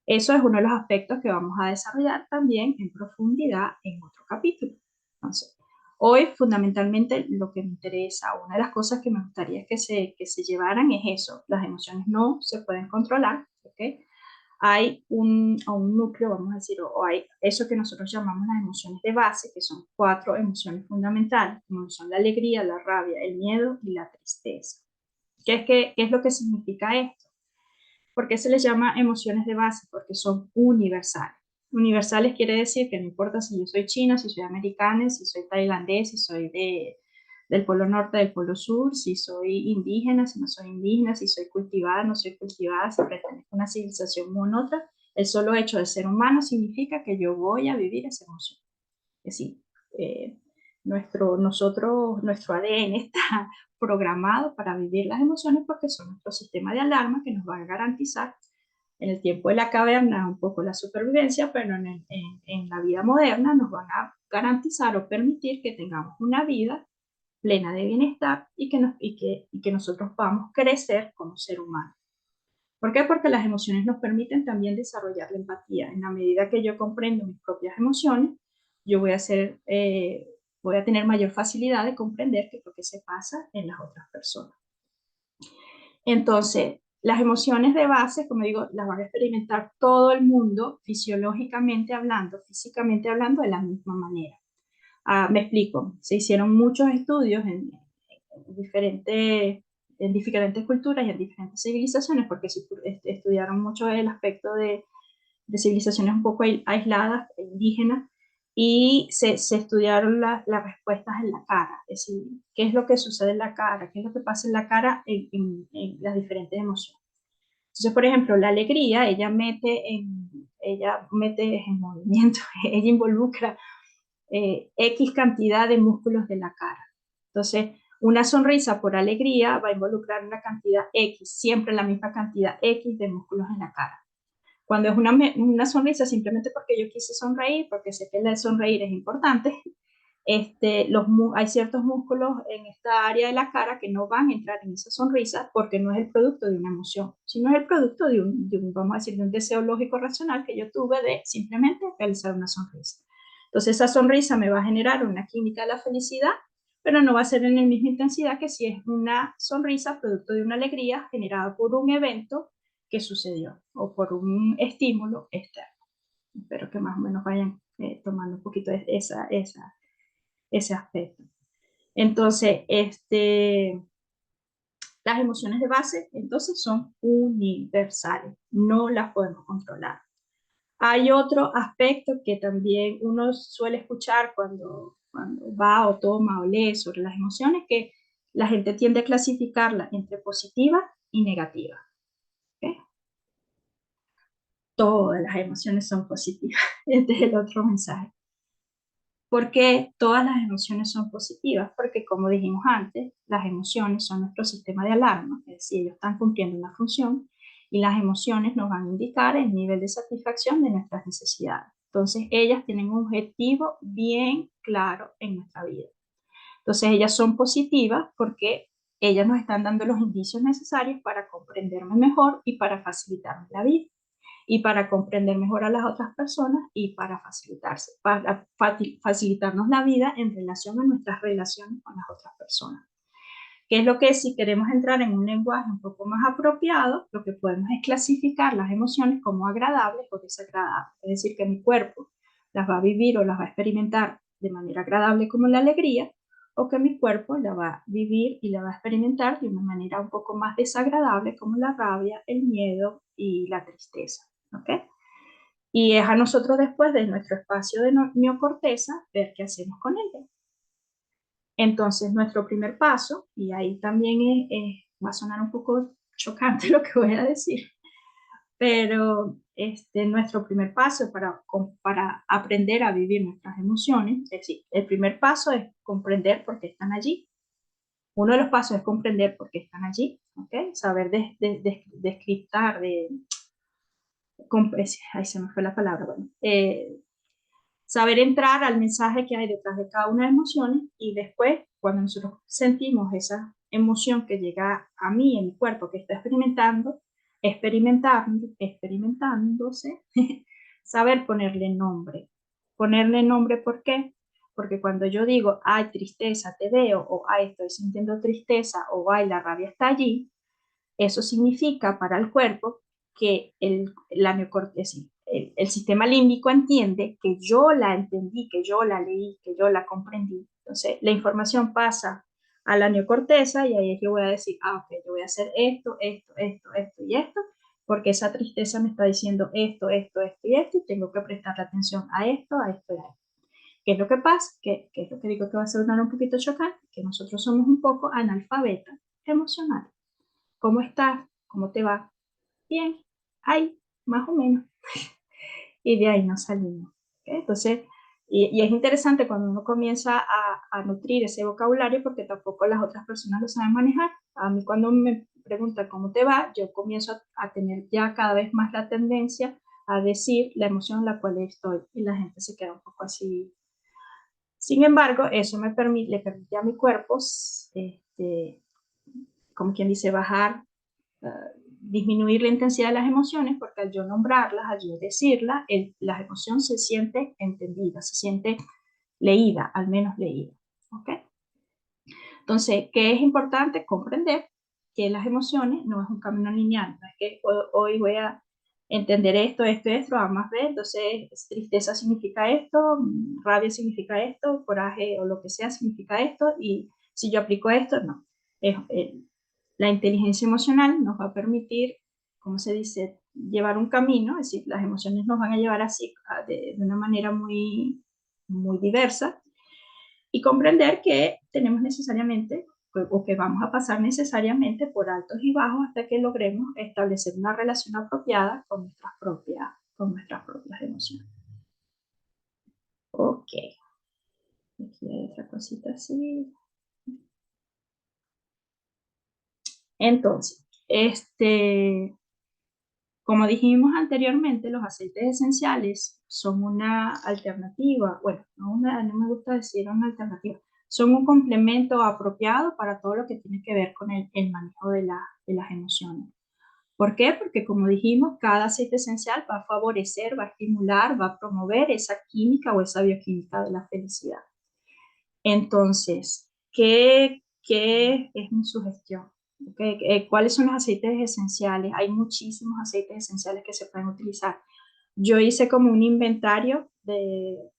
Eso es uno de los aspectos que vamos a desarrollar también en profundidad en otro capítulo. Entonces, hoy fundamentalmente lo que me interesa, una de las cosas que me gustaría que se llevaran es eso, las emociones no se pueden controlar, ¿ok? Hay un núcleo, vamos a decir, o hay eso que nosotros llamamos las emociones de base, que son 4 emociones fundamentales, como son la alegría, la rabia, el miedo y la tristeza. ¿Qué es lo que significa esto? ¿Por qué se les llama emociones de base? Porque son universales. Universales quiere decir que no importa si yo soy china, si soy americana, si soy tailandés, si soy del polo norte, del polo sur, si soy indígena, si no soy indígena, si soy cultivada, no soy cultivada, si pertenezco a una civilización u otra, el solo hecho de ser humano significa que yo voy a vivir esa emoción. Es decir, nuestro ADN está programado para vivir las emociones porque son nuestro sistema de alarma que nos va a garantizar en el tiempo de la caverna un poco la supervivencia, pero en la vida moderna nos van a garantizar o permitir que tengamos una vida plena de bienestar y que nosotros podamos crecer como ser humano. ¿Por qué? Porque las emociones nos permiten también desarrollar la empatía. En la medida que yo comprendo mis propias emociones, yo voy a tener mayor facilidad de comprender qué es lo que se pasa en las otras personas. Entonces, las emociones de base, como digo, las van a experimentar todo el mundo fisiológicamente hablando, físicamente hablando, de la misma manera. Me explico, se hicieron muchos estudios en diferentes culturas y en diferentes civilizaciones, porque estudiaron mucho el aspecto de civilizaciones un poco aisladas, indígenas, y se estudiaron las respuestas en la cara, es decir, qué es lo que sucede en la cara, qué es lo que pasa en la cara en las diferentes emociones. Entonces, por ejemplo, la alegría, ella mete en movimiento, ella involucra X cantidad de músculos de la cara. Entonces, una sonrisa por alegría va a involucrar una cantidad X, siempre la misma cantidad X de músculos en la cara. Cuando es una sonrisa simplemente porque yo quise sonreír, porque sé que el sonreír es importante, hay ciertos músculos en esta área de la cara que no van a entrar en esa sonrisa porque no es el producto de una emoción, sino es el producto vamos a decir, de un deseo lógico racional que yo tuve de simplemente realizar una sonrisa. Entonces esa sonrisa me va a generar una química de la felicidad, pero no va a ser en la misma intensidad que si es una sonrisa producto de una alegría generada por un evento que sucedió o por un estímulo externo. Espero que más o menos vayan tomando un poquito ese aspecto. Entonces, las emociones de base, entonces, son universales, no las podemos controlar. Hay otro aspecto que también uno suele escuchar cuando va o toma o lee sobre las emociones, que la gente tiende a clasificarla entre positiva y negativa. ¿Okay? Todas las emociones son positivas. Este es el otro mensaje. ¿Por qué todas las emociones son positivas? Porque como dijimos antes, las emociones son nuestro sistema de alarma, es decir, ellos están cumpliendo una función y las emociones nos van a indicar el nivel de satisfacción de nuestras necesidades. Entonces, ellas tienen un objetivo bien claro en nuestra vida. Entonces, ellas son positivas porque ellas nos están dando los indicios necesarios para comprenderme mejor y para facilitarme la vida y para comprender mejor a las otras personas y para facilitarnos la vida en relación a nuestras relaciones con las otras personas. Que es lo que si queremos entrar en un lenguaje un poco más apropiado, lo que podemos es clasificar las emociones como agradables o desagradables. Es decir, que mi cuerpo las va a vivir o las va a experimentar de manera agradable como la alegría, o que mi cuerpo la va a vivir y la va a experimentar de una manera un poco más desagradable como la rabia, el miedo y la tristeza. ¿Okay? Y es a nosotros después de nuestro espacio de neocorteza ver qué hacemos con ella. Entonces, nuestro primer paso, y ahí también va a sonar un poco chocante lo que voy a decir, pero nuestro primer paso para aprender a vivir nuestras emociones, es decir, el primer paso es comprender por qué están allí. Uno de los pasos es comprender por qué están allí, ¿ok? Saber descriptar, ay, se me fue la palabra, bueno, saber entrar al mensaje que hay detrás de cada una de las emociones y después, cuando nosotros sentimos esa emoción que llega a mí, en mi cuerpo, que está experimentándose, saber ponerle nombre. Ponerle nombre, ¿por qué? Porque cuando yo digo, ay, tristeza, te veo, o ay, estoy sintiendo tristeza, o ay, la rabia está allí, eso significa para el cuerpo que el sistema límbico entiende que yo la entendí, que yo la leí, que yo la comprendí. Entonces, la información pasa a la neocorteza y ahí es que voy a decir, ok, yo voy a hacer esto, esto y esto, porque esa tristeza me está diciendo esto y esto, y tengo que prestarle atención a esto, a esto y a esto. ¿Qué es lo que pasa? ¿Qué es lo que digo que va a sonar un poquito chocante? Que nosotros somos un poco analfabetas emocionales. ¿Cómo estás? ¿Cómo te va? Bien, ahí, más o menos. Y de ahí nos salimos. ¿Okay? Entonces, y es interesante cuando uno comienza a nutrir ese vocabulario porque tampoco las otras personas lo saben manejar. A mí cuando me preguntan cómo te va, yo comienzo a tener ya cada vez más la tendencia a decir la emoción en la cual estoy y la gente se queda un poco así. Sin embargo, eso le permite a mi cuerpo, como quien dice, bajar, disminuir la intensidad de las emociones, porque al yo nombrarlas, al yo decirlas, la emoción se siente entendida, se siente leída, al menos leída. ¿Ok? Entonces, ¿qué es importante? Comprender que las emociones no es un camino lineal, no es que hoy voy a entender esto, A más B, entonces tristeza significa esto, rabia significa esto, coraje o lo que sea significa esto, y si yo aplico esto, no. La inteligencia emocional nos va a permitir, como se dice, llevar un camino, es decir, las emociones nos van a llevar así de una manera muy, muy diversa y comprender que tenemos necesariamente o que vamos a pasar necesariamente por altos y bajos hasta que logremos establecer una relación apropiada con nuestras propias emociones. Ok, aquí hay otra cosita así. Entonces, como dijimos anteriormente, los aceites esenciales son una alternativa, bueno, no me gusta decir una alternativa, son un complemento apropiado para todo lo que tiene que ver con el manejo de las emociones. ¿Por qué? Porque como dijimos, cada aceite esencial va a favorecer, va a estimular, va a promover esa química o esa bioquímica de la felicidad. Entonces, ¿qué es mi sugestión? ¿Okay? ¿Cuáles son los aceites esenciales? Hay muchísimos aceites esenciales que se pueden utilizar. Yo hice como un inventario de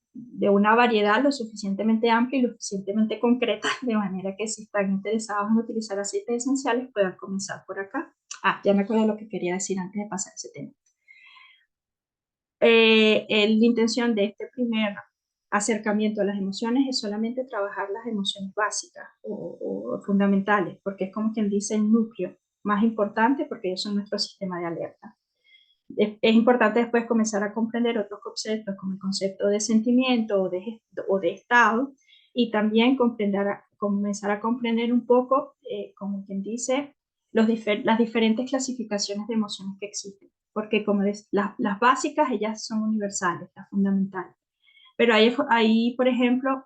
una variedad lo suficientemente amplia y lo suficientemente concreta, de manera que si están interesados en utilizar aceites esenciales, puedan comenzar por acá. Ya me acuerdo lo que quería decir antes de pasar ese tema. La intención de este primer acercamiento a las emociones es solamente trabajar las emociones básicas o fundamentales, porque es como quien dice el núcleo más importante, porque ellos son nuestro sistema de alerta. Es importante después comenzar a comprender otros conceptos como el concepto de sentimiento o de estado, y también comenzar a comprender un poco, como quien dice, las diferentes clasificaciones de emociones que existen, porque como las básicas, ellas son universales, las fundamentales. Pero ahí, por ejemplo,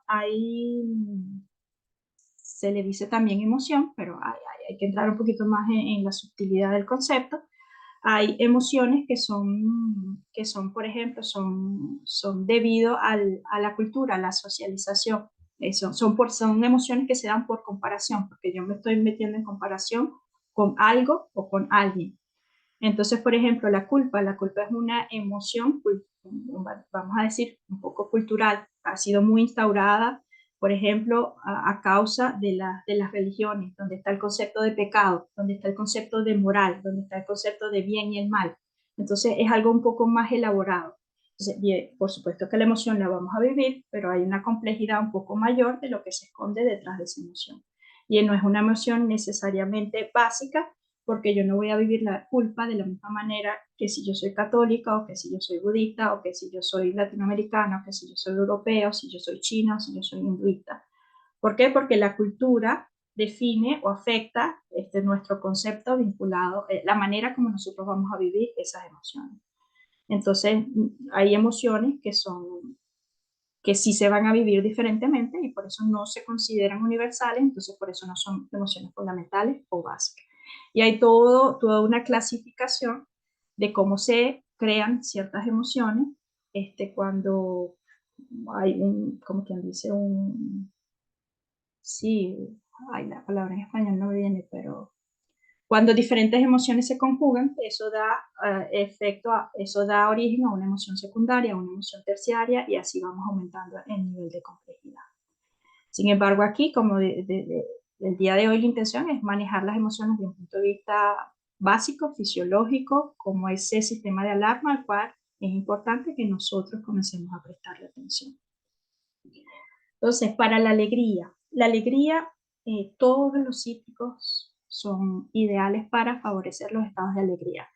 se le dice también emoción, pero hay que entrar un poquito más en la sutilidad del concepto. Hay emociones por ejemplo, son debido a la cultura, a la socialización. Son emociones que se dan por comparación, porque yo me estoy metiendo en comparación con algo o con alguien. Entonces, por ejemplo, la culpa es una emoción, vamos a decir, un poco cultural. Ha sido muy instaurada, por ejemplo, a causa de las religiones, donde está el concepto de pecado, donde está el concepto de moral, donde está el concepto de bien y el mal. Entonces, es algo un poco más elaborado. Entonces, bien, por supuesto que la emoción la vamos a vivir, pero hay una complejidad un poco mayor de lo que se esconde detrás de esa emoción. Y no es una emoción necesariamente básica, porque yo no voy a vivir la culpa de la misma manera que si yo soy católica, o que si yo soy budista, o que si yo soy latinoamericana, o que si yo soy europeo, o si yo soy china, o si yo soy hinduista. ¿Por qué? Porque la cultura define o afecta nuestro concepto vinculado, la manera como nosotros vamos a vivir esas emociones. Entonces, hay emociones que sí se van a vivir diferentemente y por eso no se consideran universales, entonces por eso no son emociones fundamentales o básicas. Y hay toda una clasificación de cómo se crean ciertas emociones cuando hay como quien dice, sí, ay, la palabra en español no me viene, pero cuando diferentes emociones se conjugan, eso da eso da origen a una emoción secundaria, a una emoción terciaria, y así vamos aumentando el nivel de complejidad. Sin embargo, aquí, como del día de hoy, la intención es manejar las emociones desde un punto de vista básico, fisiológico, como ese sistema de alarma al cual es importante que nosotros comencemos a prestarle atención. Entonces, para la alegría, todos los cítricos son ideales para favorecer los estados de alegría.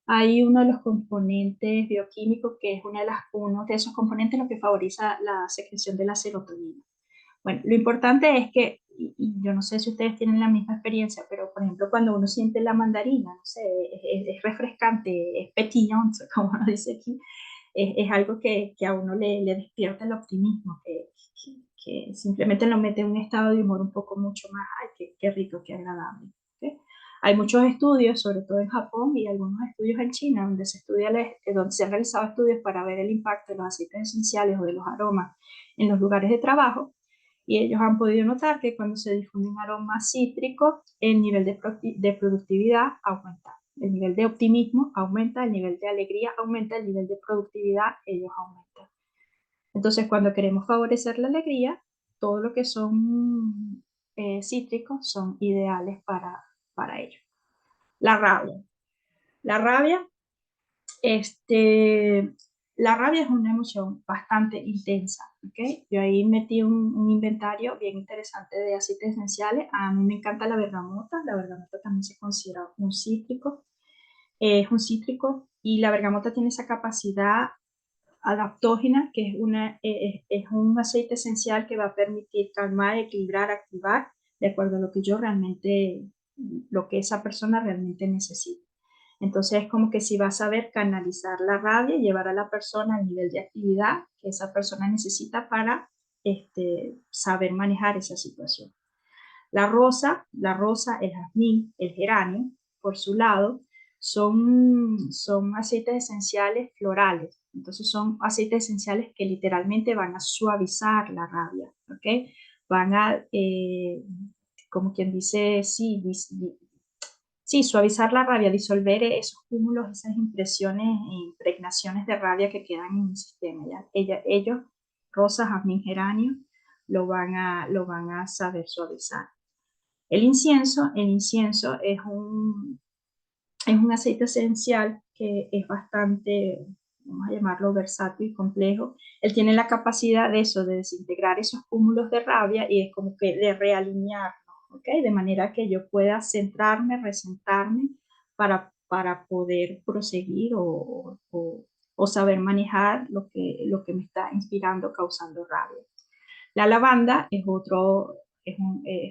Hay uno de los componentes bioquímicos que es uno de esos componentes lo que favoriza la secreción de la serotonina. Bueno, lo importante es que, y yo no sé si ustedes tienen la misma experiencia, pero por ejemplo cuando uno siente la mandarina, no sé, es refrescante, es petillón, como uno dice aquí, es algo que a uno le despierta el optimismo, que simplemente lo mete en un estado de humor un poco mucho más, ay, qué rico, qué agradable. ¿Okay? Hay muchos estudios, sobre todo en Japón y algunos estudios en China, donde donde se han realizado estudios para ver el impacto de los aceites esenciales o de los aromas en los lugares de trabajo, y ellos han podido notar que cuando se difunden aromas cítricos, el nivel de productividad aumenta. El nivel de optimismo aumenta, el nivel de alegría aumenta, el nivel de productividad ellos aumentan. Entonces, cuando queremos favorecer la alegría, todo lo que son cítricos son ideales para ello. La rabia. La rabia, la rabia es una emoción bastante intensa, ¿okay? Yo ahí metí un inventario bien interesante de aceites esenciales. A mí me encanta la bergamota también se considera un cítrico. Es un cítrico y la bergamota tiene esa capacidad adaptógena, que es un aceite esencial que va a permitir calmar, equilibrar, activar, de acuerdo a lo que esa persona realmente necesita. Entonces es como que si va a saber canalizar la rabia y llevar a la persona al nivel de actividad que esa persona necesita para saber manejar esa situación. La rosa, el jazmín, el geranio, por su lado, son aceites esenciales florales. Entonces son aceites esenciales que literalmente van a suavizar la rabia, ¿ok? Van a, como quien dice, sí, suavizar la rabia, disolver esos cúmulos, esas impresiones e impregnaciones de rabia que quedan en el sistema. ¿Ya? Ellos, rosa, jazmín, geranio, lo van a saber suavizar. El incienso es un aceite esencial que es bastante, vamos a llamarlo versátil y complejo. Él tiene la capacidad de eso, de desintegrar esos cúmulos de rabia y es como que de realinearnos, ¿okay? De manera que yo pueda centrarme, resentarme para poder proseguir o saber manejar lo que me está inspirando, causando rabia. La lavanda es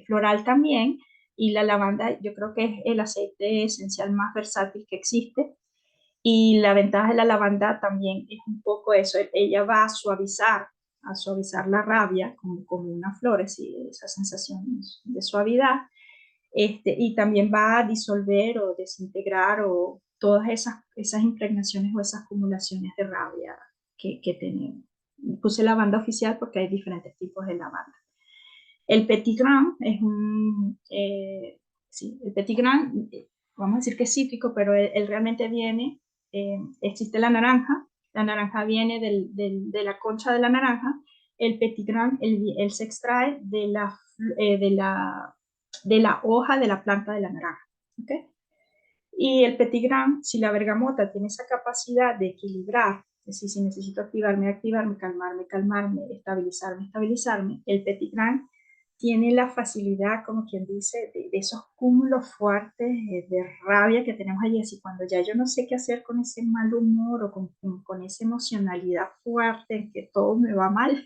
floral también, y la lavanda yo creo que es el aceite esencial más versátil que existe. Y la ventaja de la lavanda también es un poco eso, ella va a suavizar la rabia como una flor, esa sensación de suavidad, y también va a disolver o desintegrar o todas esas impregnaciones o esas acumulaciones de rabia que tenemos. Puse lavanda oficial porque hay diferentes tipos de lavanda. El petit grain es sí, el petit grain, vamos a decir que es cítrico, pero él realmente viene, existe la naranja viene de la concha de la naranja. El petit grain, él se extrae de la hoja de la planta de la naranja, ¿okay? Y el petit grain, si la bergamota tiene esa capacidad de equilibrar, es decir, si necesito activarme, calmarme, estabilizarme, el petit grain tiene la facilidad, como quien dice, de esos cúmulos fuertes de rabia que tenemos allí, así cuando ya yo no sé qué hacer con ese mal humor o con esa emocionalidad fuerte en que todo me va mal,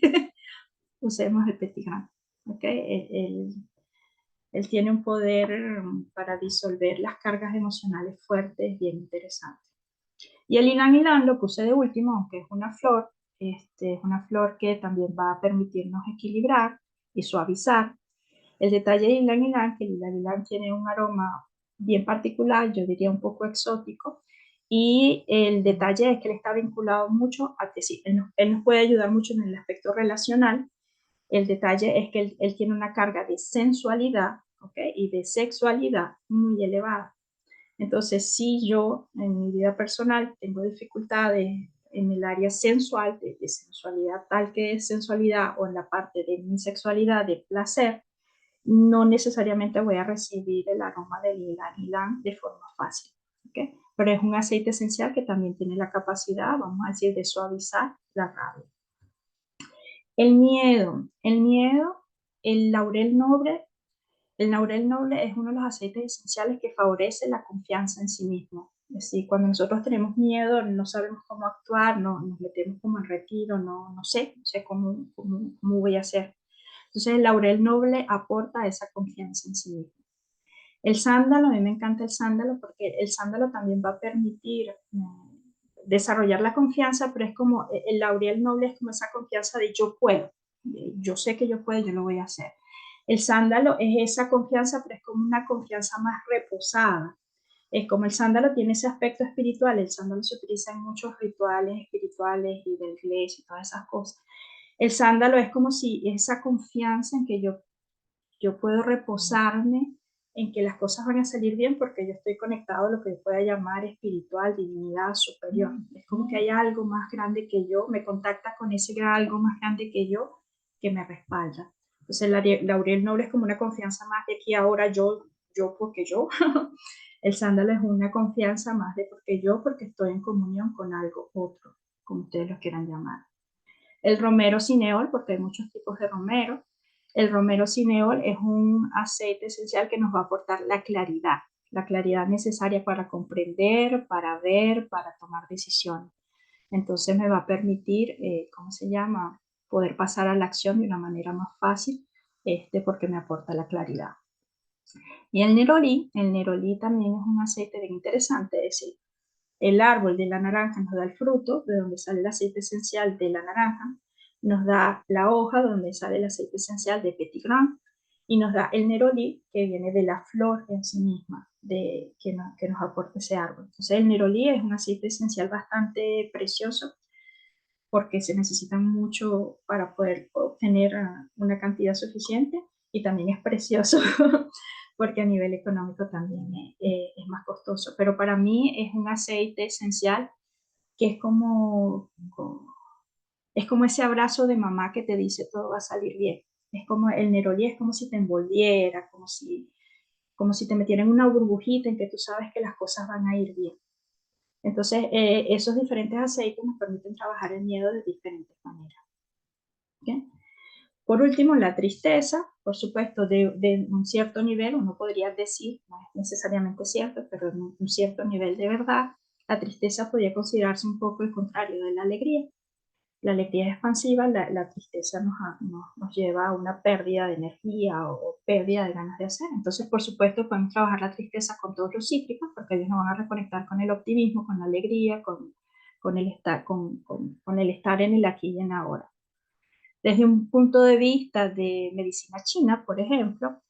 usemos el Petigram, ¿ok? Él tiene un poder para disolver las cargas emocionales fuertes bien interesante. Y el ylang ylang lo puse de último, aunque es una flor que también va a permitirnos equilibrar y suavizar. El detalle de ylang ylang, que el ylang ylang tiene un aroma bien particular, yo diría un poco exótico, y el detalle es que él está vinculado mucho a que sí, él nos puede ayudar mucho en el aspecto relacional. El detalle es que él tiene una carga de sensualidad, ¿ok? Y de sexualidad muy elevada. Entonces, si yo en mi vida personal tengo dificultades en el área sensual, de sensualidad tal que es sensualidad, o en la parte de mi sexualidad de placer, no necesariamente voy a recibir el aroma del ylang ylang de forma fácil, ¿ok? Pero es un aceite esencial que también tiene la capacidad, vamos a decir, de suavizar la rabia. El miedo, el laurel noble. El laurel noble es uno de los aceites esenciales que favorece la confianza en sí mismo. Es decir, cuando nosotros tenemos miedo, no sabemos cómo actuar, nos metemos como en retiro, no sé cómo voy a hacer. Entonces el laurel noble aporta esa confianza en sí mismo. El sándalo, a mí me encanta el sándalo porque el sándalo también va a permitir desarrollar la confianza, pero es como el laurel noble es como esa confianza de yo puedo, yo sé que yo puedo, yo lo voy a hacer. El sándalo es esa confianza, pero es como una confianza más reposada. Es como el sándalo tiene ese aspecto espiritual, el sándalo se utiliza en muchos rituales espirituales y de la iglesia y todas esas cosas. El sándalo es como si esa confianza en que yo puedo reposarme en que las cosas van a salir bien porque yo estoy conectado a lo que pueda llamar espiritual, divinidad superior. Es como que hay algo más grande que yo, me contacta con ese algo más grande que yo que me respalda. Entonces la laurel noble es como una confianza más de aquí ahora yo porque yo. El sándalo es una confianza más de porque estoy en comunión con algo otro, como ustedes lo quieran llamar. El romero cineol, porque hay muchos tipos de romero. El romero cineol es un aceite esencial que nos va a aportar la claridad necesaria para comprender, para ver, para tomar decisiones. Entonces me va a permitir, ¿cómo se llama? Poder pasar a la acción de una manera más fácil, porque me aporta la claridad. Y el nerolí también es un aceite bien interesante, es decir, el árbol de la naranja nos da el fruto, de donde sale el aceite esencial de la naranja, nos da la hoja, donde sale el aceite esencial de Petigram, y nos da el nerolí, que viene de la flor en sí misma, que nos aporta ese árbol. Entonces el nerolí es un aceite esencial bastante precioso, porque se necesita mucho para poder obtener una cantidad suficiente, y también es precioso porque a nivel económico también es más costoso. Pero para mí es un aceite esencial que es como ese abrazo de mamá que te dice todo va a salir bien. Es como el nerolí, es como si te envolviera, como si te metieran en una burbujita en que tú sabes que las cosas van a ir bien. Entonces, esos diferentes aceites nos permiten trabajar el miedo de diferentes maneras. ¿Okay? Por último, la tristeza, por supuesto, de un cierto nivel, uno podría decir, no es necesariamente cierto, pero en un cierto nivel de verdad, la tristeza podría considerarse un poco el contrario de la alegría. La alegría es expansiva, la tristeza nos lleva a una pérdida de energía o pérdida de ganas de hacer. Entonces, por supuesto, podemos trabajar la tristeza con todos los cítricos, porque ellos nos van a reconectar con el optimismo, con la alegría, con el estar en el aquí y en ahora. Desde un punto de vista de medicina china, por ejemplo,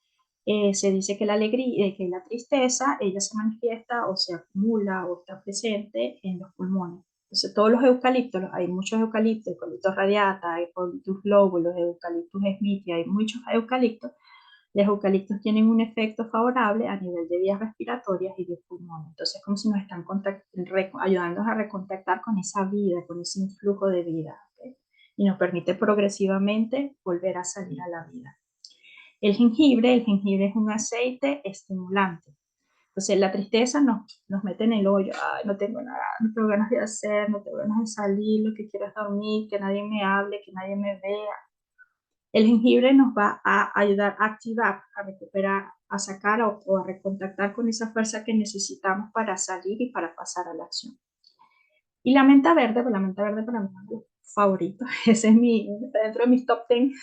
se dice que la alegría, que la tristeza, ella se manifiesta o se acumula o está presente en los pulmones. Entonces, todos los eucaliptos, hay muchos eucaliptos, eucaliptus radiata, eucaliptus globulus, eucaliptus smithii, hay muchos eucaliptos. Los eucaliptos tienen un efecto favorable a nivel de vías respiratorias y de pulmones. Entonces, como si nos están ayudando a recontactar con esa vida, con ese influjo de vida, ¿okay? Y nos permite progresivamente volver a salir a la vida. El jengibre es un aceite estimulante. Entonces la tristeza nos mete en el hoyo. Ay, no tengo nada, no tengo ganas de hacer, no tengo ganas de salir, lo que quiero es dormir, que nadie me hable, que nadie me vea. El jengibre nos va a ayudar a activar, a recuperar, a sacar o a recontactar con esa fuerza que necesitamos para salir y para pasar a la acción. Y la menta verde, pues la menta verde para mí es mi favorito. Ese es está dentro de mis top 10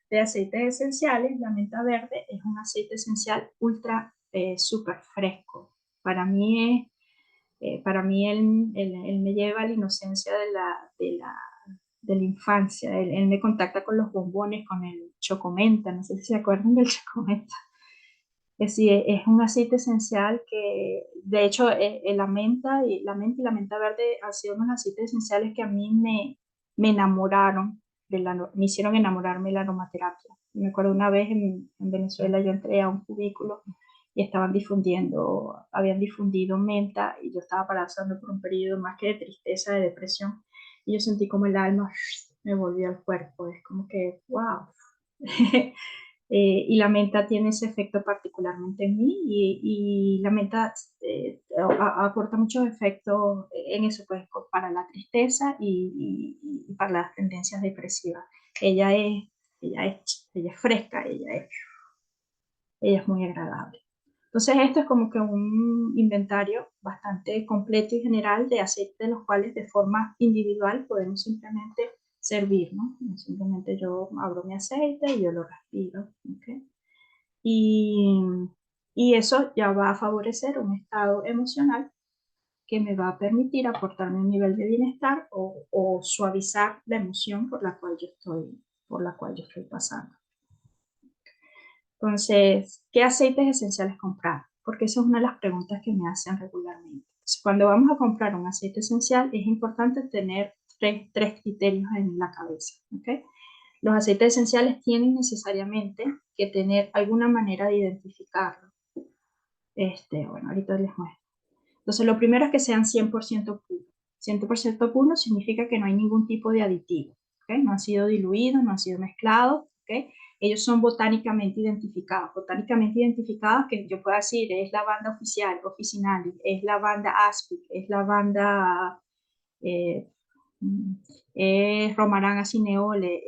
de aceites esenciales. La menta verde es un aceite esencial ultra súper fresco. Para mí él me lleva a la inocencia de la infancia. Él me contacta con los bombones, con el chocomenta. No sé si se acuerdan del chocomenta. Es decir, es un aceite esencial que, de hecho, la menta y la menta verde han sido unos aceites esenciales que a mí me enamoraron, me hicieron enamorarme de la aromaterapia. Me acuerdo una vez en Venezuela yo entré a un cubículo y habían difundido menta y yo estaba pasando por un periodo más que de tristeza, de depresión, y yo sentí como el alma me volvió al cuerpo. Es como que, wow. Y la menta tiene ese efecto particularmente en mí y la menta aporta muchos efectos en eso, pues, para la tristeza y para las tendencias depresivas. Ella es, ella es fresca, ella es muy agradable. Entonces esto es como que un inventario bastante completo y general de aceites de los cuales de forma individual podemos simplemente servir, ¿no? Simplemente yo abro mi aceite y yo lo respiro, ¿ok? Y, y eso ya va a favorecer un estado emocional que me va a permitir aportarme un nivel de bienestar o suavizar la emoción por la cual yo estoy pasando. Entonces, ¿qué aceites esenciales comprar? Porque esa es una de las preguntas que me hacen regularmente. Entonces, cuando vamos a comprar un aceite esencial, es importante tener tres criterios en la cabeza, ¿ok? Los aceites esenciales tienen necesariamente que tener alguna manera de identificarlo. Bueno, ahorita les muestro. Entonces, lo primero es que sean 100% puros. 100% puro significa que no hay ningún tipo de aditivo, ¿okay? No han sido diluidos, no han sido mezclados, ¿okay? Ellos son botánicamente identificados. Botánicamente identificados, que yo puedo decir, es la banda oficial, officinalis, es la banda aspic, es la banda eh, es Romarán acineole,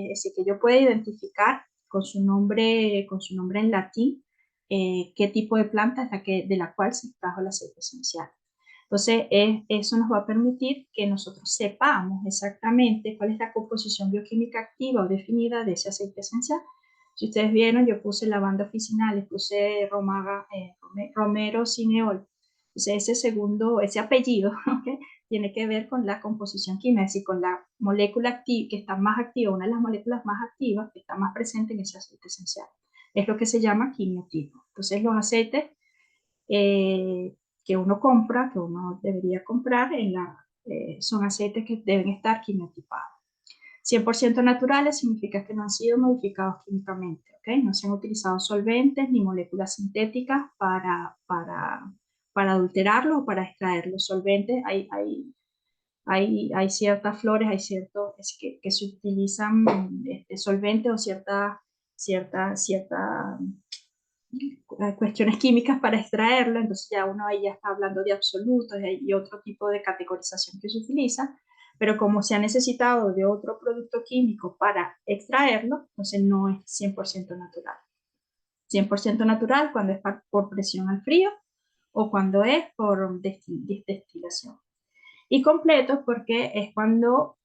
es decir, que yo pueda identificar con su nombre en latín, qué tipo de planta es de la cual se extrajo el aceite esencial. Entonces, eso nos va a permitir que nosotros sepamos exactamente cuál es la composición bioquímica activa o definida de ese aceite esencial. Si ustedes vieron, yo puse lavanda officinale, puse romero cineol. Entonces, ese apellido, ¿okay? Tiene que ver con la composición química, es decir, con la molécula activa, que está más activa, una de las moléculas más activas que está más presente en ese aceite esencial. Es lo que se llama quimiotipo. Entonces, los aceites que uno compra, que uno debería comprar, son aceites que deben estar quimiotipados. 100% naturales significa que no han sido modificados químicamente, ¿ok? No se han utilizado solventes ni moléculas sintéticas para adulterarlos o para extraer los solventes. Hay ciertas flores, hay ciertos que se utilizan solventes o cierta cuestiones químicas para extraerlo, entonces ya uno ahí ya está hablando de absolutos y otro tipo de categorización que se utiliza, pero como se ha necesitado de otro producto químico para extraerlo, entonces no es 100% natural. 100% natural cuando es por presión al frío o cuando es por destilación. Y completo porque es cuando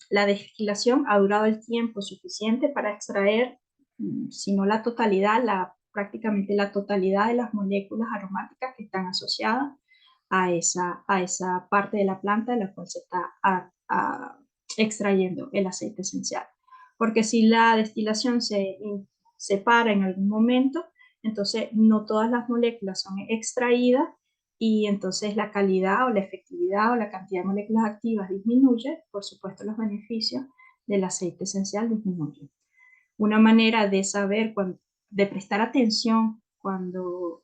la destilación ha durado el tiempo suficiente para extraer, si no la totalidad, prácticamente la totalidad de las moléculas aromáticas que están asociadas a esa parte de la planta de la cual se está extrayendo el aceite esencial. Porque si la destilación se para en algún momento, entonces no todas las moléculas son extraídas y entonces la calidad o la efectividad o la cantidad de moléculas activas disminuye, por supuesto los beneficios del aceite esencial disminuyen. Una manera de saber, de prestar atención cuando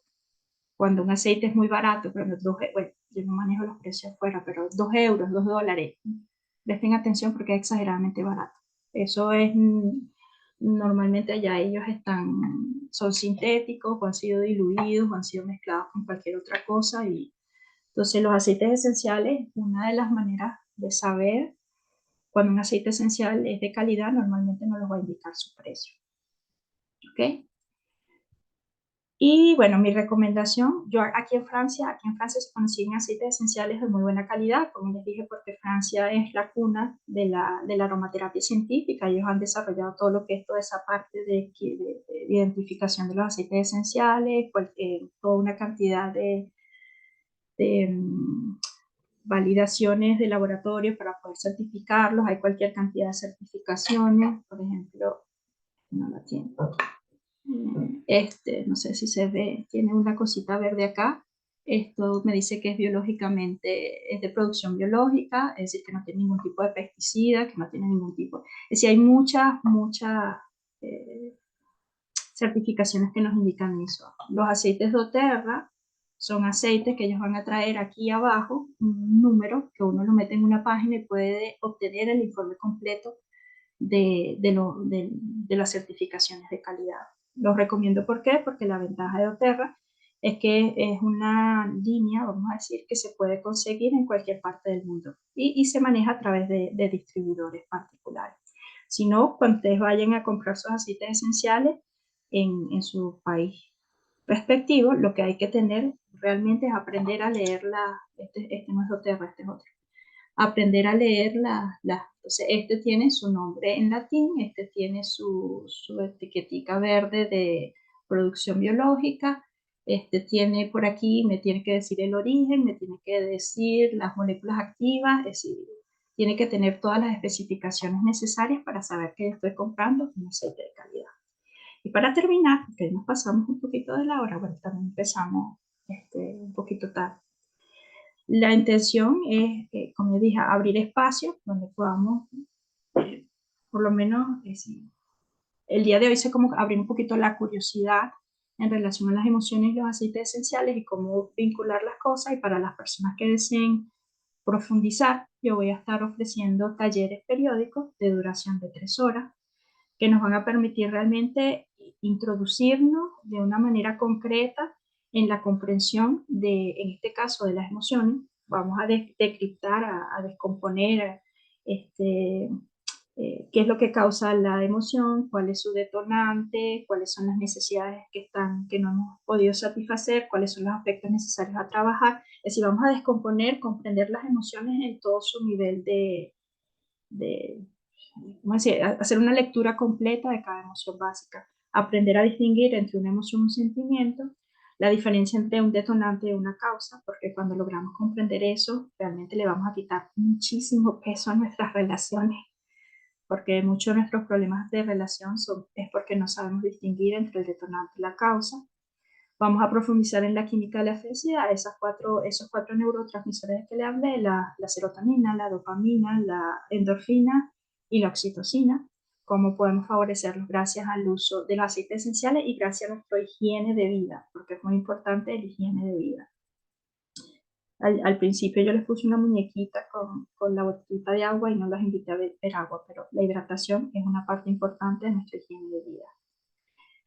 un aceite es muy barato, por ejemplo, bueno, yo no manejo los precios afuera, pero 2 euros, 2 dólares, presten atención porque es exageradamente barato. Eso es, normalmente allá ellos son sintéticos, o han sido diluidos, o han sido mezclados con cualquier otra cosa. Y entonces los aceites esenciales, una de las maneras de saber Cuando un aceite esencial es de calidad, normalmente no nos va a indicar su precio. ¿Ok? Y bueno, mi recomendación, yo aquí en Francia se consiguen aceites esenciales de muy buena calidad, como les dije, porque Francia es la cuna de la aromaterapia científica. Ellos han desarrollado todo lo que es toda esa parte de identificación de los aceites esenciales, toda una cantidad de validaciones de laboratorio para poder certificarlos. Hay cualquier cantidad de certificaciones, por ejemplo, no la tiene. No sé si se ve, tiene una cosita verde acá. Esto me dice que es biológicamente, es de producción biológica, es decir, que no tiene ningún tipo de pesticida, que no tiene ningún tipo. Es decir, hay muchas eh, certificaciones que nos indican eso. Los aceites doTERRA son aceites que ellos van a traer aquí abajo, un número que uno lo mete en una página y puede obtener el informe completo de las certificaciones de calidad. Los recomiendo, ¿por qué? Porque la ventaja de doTERRA es que es una línea, vamos a decir, que se puede conseguir en cualquier parte del mundo y se maneja a través de distribuidores particulares. Si no, cuando ustedes vayan a comprar sus aceites esenciales en su país respectivo, lo que hay que tener realmente es aprender a leer este no es doTERRA, este es otro, aprender a leer entonces este tiene su nombre en latín, este tiene su etiquetica verde de producción biológica, este tiene por aquí, me tiene que decir el origen, me tiene que decir las moléculas activas, es decir, tiene que tener todas las especificaciones necesarias para saber que estoy comprando un aceite de calidad. Y para terminar, porque nos pasamos un poquito de la hora, bueno, también empezamos un poquito tarde. La intención es, como dije, abrir espacios donde podamos, por lo menos, el día de hoy se como abrir un poquito la curiosidad en relación a las emociones y los aceites esenciales y cómo vincular las cosas. Y para las personas que deseen profundizar, yo voy a estar ofreciendo talleres periódicos de duración de 3 horas que nos van a permitir realmente introducirnos de una manera concreta en la comprensión en este caso, de las emociones. Vamos a decriptar, a descomponer qué es lo que causa la emoción, cuál es su detonante, cuáles son las necesidades que no hemos podido satisfacer, cuáles son los aspectos necesarios a trabajar. Es decir, vamos a descomponer, comprender las emociones en todo su nivel de ¿cómo decir? Hacer una lectura completa de cada emoción básica, aprender a distinguir entre una emoción y un sentimiento, la diferencia entre un detonante y una causa, porque cuando logramos comprender eso, realmente le vamos a quitar muchísimo peso a nuestras relaciones, porque muchos de nuestros problemas de relación es porque no sabemos distinguir entre el detonante y la causa. Vamos a profundizar en la química de la felicidad, esos cuatro neurotransmisores que le hablé, la serotonina, la dopamina, la endorfina y la oxitocina, cómo podemos favorecerlos gracias al uso de los aceites esenciales y gracias a nuestra higiene de vida, porque es muy importante la higiene de vida. Al principio yo les puse una muñequita con la botellita de agua y no las invité a beber agua, pero la hidratación es una parte importante de nuestra higiene de vida.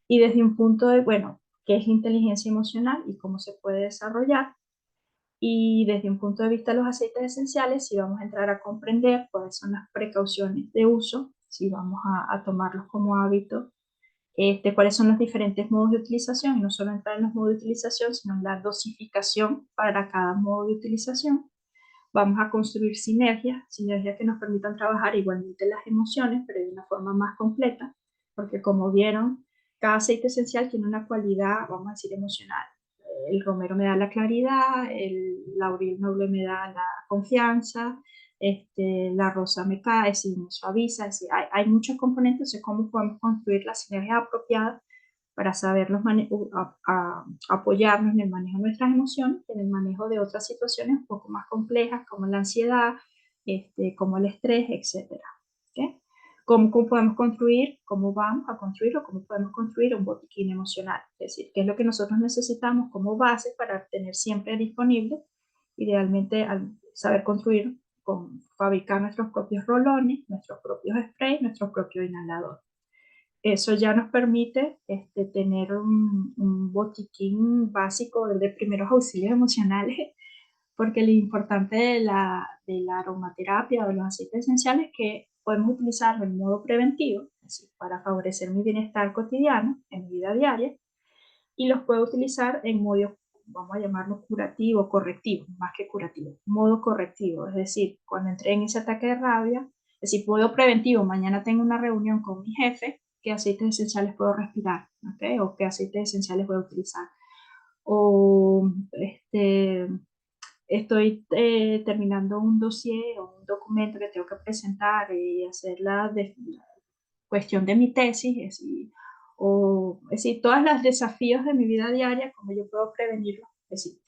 Y desde un punto de, bueno, qué es inteligencia emocional y cómo se puede desarrollar. Y desde un punto de vista de los aceites esenciales, si vamos a entrar a comprender cuáles son las precauciones de uso, si vamos a tomarlos como hábito, cuáles son los diferentes modos de utilización, y no solo entrar en los modos de utilización, sino en la dosificación para cada modo de utilización. Vamos a construir sinergias que nos permitan trabajar igualmente las emociones, pero de una forma más completa, porque como vieron, cada aceite esencial tiene una cualidad, vamos a decir, emocional. El romero me da la claridad, el laurel noble me da la confianza, la rosa me cae, me suaviza, hay muchos componentes de cómo podemos construir la sinergia apropiada para saberlos apoyarnos en el manejo de nuestras emociones y en el manejo de otras situaciones un poco más complejas como la ansiedad, como el estrés, etc. ¿Okay? ¿Cómo podemos construir, cómo vamos a construir o cómo podemos construir un botiquín emocional? Es decir, qué es lo que nosotros necesitamos como base para tener siempre disponible, idealmente al saber construir, fabricar nuestros propios rolones, nuestros propios sprays, nuestro propio inhalador. Eso ya nos permite tener un botiquín básico de primeros auxilios emocionales porque lo importante de la aromaterapia o los aceites esenciales es que podemos utilizarlo en modo preventivo, es decir, para favorecer mi bienestar cotidiano, en mi vida diaria, y los puedo utilizar en modo, vamos a llamarlo curativo, correctivo, más que curativo, modo correctivo, es decir, cuando entré en ese ataque de rabia, es decir, modo preventivo, mañana tengo una reunión con mi jefe, ¿qué aceites esenciales puedo respirar? ¿Okay? O qué aceites esenciales voy a utilizar. O estoy terminando un dossier o un documento que tengo que presentar y hacer la cuestión de mi tesis, es decir, todos los desafíos de mi vida diaria, como yo puedo prevenirlos, es decir,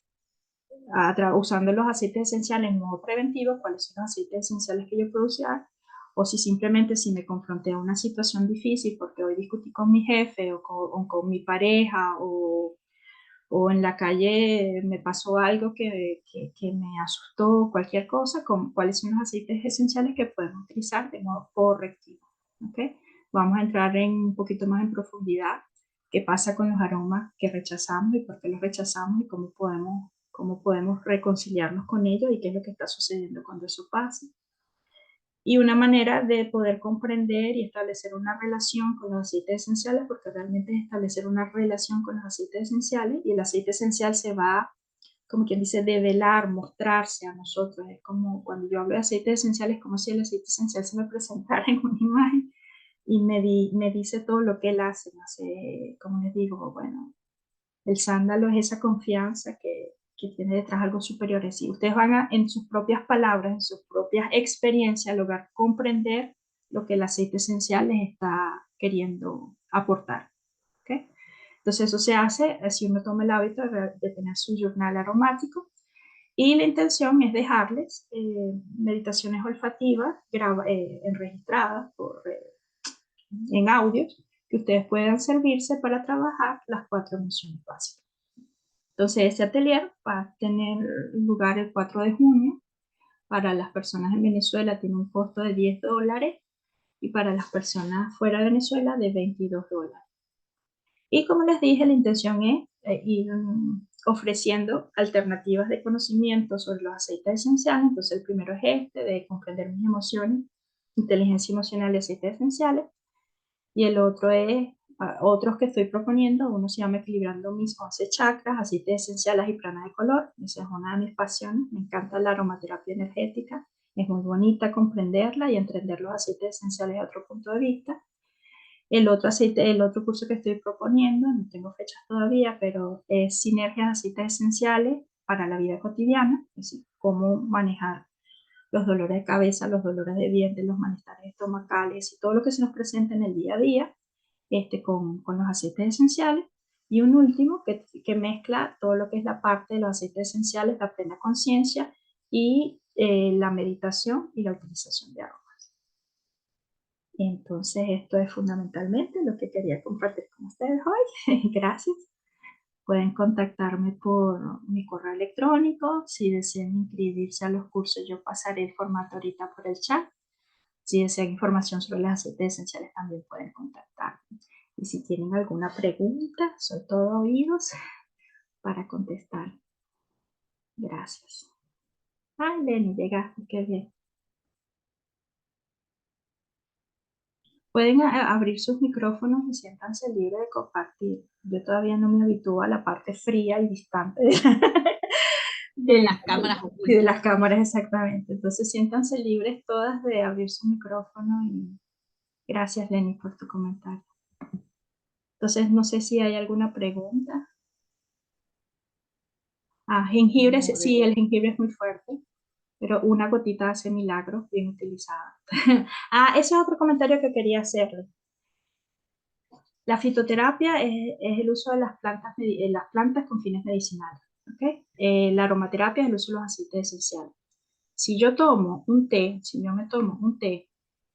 usando los aceites esenciales en modo preventivo, cuáles son los aceites esenciales que yo puedo usar, o si simplemente si me confronté a una situación difícil porque hoy discutí con mi jefe o con mi pareja o en la calle me pasó algo que me asustó, cualquier cosa, cuáles son los aceites esenciales que podemos utilizar de modo correctivo. ¿Okay? Vamos a entrar un poquito más en profundidad qué pasa con los aromas que rechazamos y por qué los rechazamos y cómo podemos reconciliarnos con ellos y qué es lo que está sucediendo cuando eso pasa. Y una manera de poder comprender y establecer una relación con los aceites esenciales, porque realmente es establecer una relación con los aceites esenciales y el aceite esencial se va, como quien dice, develar, mostrarse a nosotros. Es como cuando yo hablo de aceites esenciales, como si el aceite esencial se me presentara en una imagen y me dice todo lo que él hace. Como les digo, bueno, el sándalo es esa confianza que tiene detrás algo superior. Es decir, ustedes van a, en sus propias palabras, en sus propias experiencias, lograr comprender lo que el aceite esencial les está queriendo aportar. ¿Okay? Entonces eso se hace si uno toma el hábito de tener su journal aromático y la intención es dejarles meditaciones olfativas enregistradas en audios que ustedes puedan servirse para trabajar las 4 emociones básicas. Entonces, ese atelier va a tener lugar el 4 de junio. Para las personas en Venezuela tiene un costo de $10 y para las personas fuera de Venezuela de $22. Y como les dije, la intención es ir ofreciendo alternativas de conocimiento sobre los aceites esenciales. Entonces, el primero es de comprender mis emociones, inteligencia emocional y aceites esenciales. Y el otro es, otros que estoy proponiendo, uno se llama Equilibrando mis 11 chakras, aceites esenciales y planas de color. Esa es una de mis pasiones, me encanta la aromaterapia energética, es muy bonita comprenderla y entender los aceites esenciales de otro punto de vista. El otro curso que estoy proponiendo, no tengo fechas todavía, pero es sinergias de aceites esenciales para la vida cotidiana, es decir, cómo manejar los dolores de cabeza, los dolores de vientre, los malestares estomacales y todo lo que se nos presenta en el día a día con los aceites esenciales. Y un último que mezcla todo lo que es la parte de los aceites esenciales, la plena conciencia y la meditación y la utilización de aromas. Entonces, esto es fundamentalmente lo que quería compartir con ustedes hoy. Gracias. Pueden contactarme por mi correo electrónico. Si desean inscribirse a los cursos, yo pasaré el formato ahorita por el chat. Si desean información sobre los aceites esenciales, también pueden contactarme. Y si tienen alguna pregunta, soy todo oídos para contestar. Gracias. Ay, Lenny, llegaste, qué bien. Pueden abrir sus micrófonos y siéntanse libres de compartir. Yo todavía no me habitúo a la parte fría y distante De las cámaras de ocultas. las cámaras, exactamente. Entonces, siéntanse libres todas de abrir su micrófono y gracias, Lenny, por tu comentario. Entonces, no sé si hay alguna pregunta. Jengibre, No, sí, el jengibre es muy fuerte, pero una gotita hace milagros bien utilizada. Ese es otro comentario que quería hacerle. La fitoterapia es el uso de las plantas con fines medicinales. ¿Okay? La aromaterapia es el uso de los aceites esenciales. Si yo me tomo un té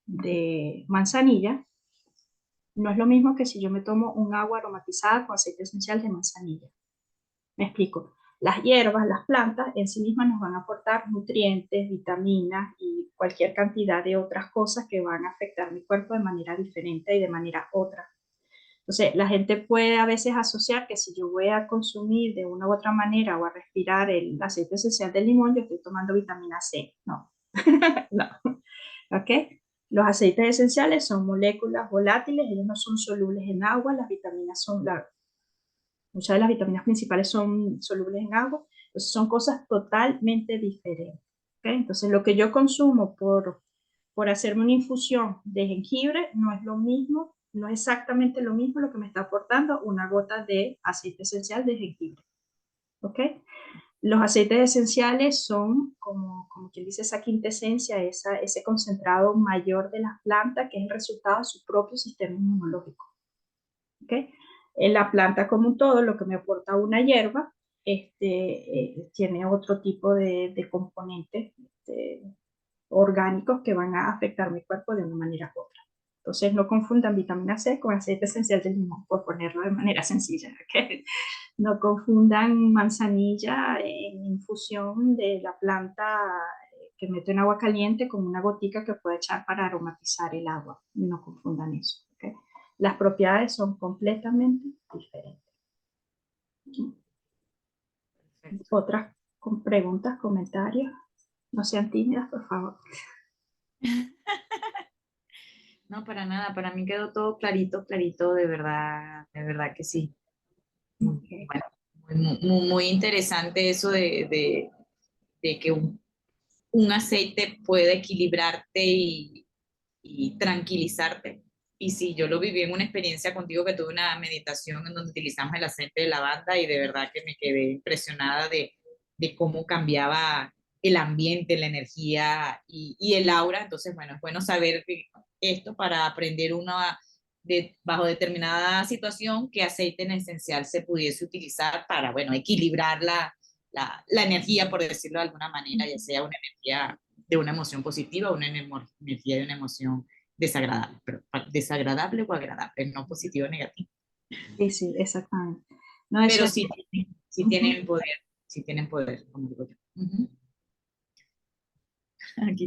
de manzanilla, no es lo mismo que si yo me tomo un agua aromatizada con aceite esencial de manzanilla. Me explico. Las hierbas, las plantas en sí mismas nos van a aportar nutrientes, vitaminas y cualquier cantidad de otras cosas que van a afectar mi cuerpo de manera diferente y de manera otra. Entonces, la gente puede a veces asociar que si yo voy a consumir de una u otra manera o a respirar el aceite esencial del limón, yo estoy tomando vitamina C. No, no. ¿Ok? Los aceites esenciales son moléculas volátiles, ellos no son solubles en agua, las vitaminas son, muchas de las vitaminas principales son solubles en agua, entonces son cosas totalmente diferentes. ¿Okay? Entonces lo que yo consumo por hacerme una infusión de jengibre no es lo mismo, no es exactamente lo mismo lo que me está aportando una gota de aceite esencial de jengibre. ¿Ok? Los aceites esenciales son, como quien dice, esa quintesencia, ese concentrado mayor de las plantas, que es el resultado de su propio sistema inmunológico. ¿Okay? En la planta como un todo, lo que me aporta una hierba, tiene otro tipo de componentes orgánicos que van a afectar mi cuerpo de una manera u otra. Entonces no confundan vitamina C con aceite esencial de limón, por ponerlo de manera sencilla. ¿Okay? No confundan manzanilla en infusión de la planta que meto en agua caliente con una gotica que puedo echar para aromatizar el agua. No confundan eso. ¿Okay? Las propiedades son completamente diferentes. Perfecto. Otras preguntas, comentarios. No sean tímidas, por favor. No, para nada, para mí quedó todo clarito, clarito, de verdad que sí. Okay. Bueno, muy interesante eso de que un aceite puede equilibrarte y tranquilizarte. Y sí, yo lo viví en una experiencia contigo que tuve una meditación en donde utilizamos el aceite de lavanda y de verdad que me quedé impresionada de cómo cambiaba el ambiente, la energía y el aura. Entonces, bueno, es bueno saber esto para aprender uno bajo determinada situación qué aceite en esencial se pudiese utilizar para, bueno, equilibrar la energía, por decirlo de alguna manera, ya sea una energía de una emoción positiva o una energía de una emoción desagradable, pero desagradable o agradable, no positivo o negativo. Sí, sí, exactamente. No, eso Pero es. sí Ujú. tienen poder, como digo yo. Aquí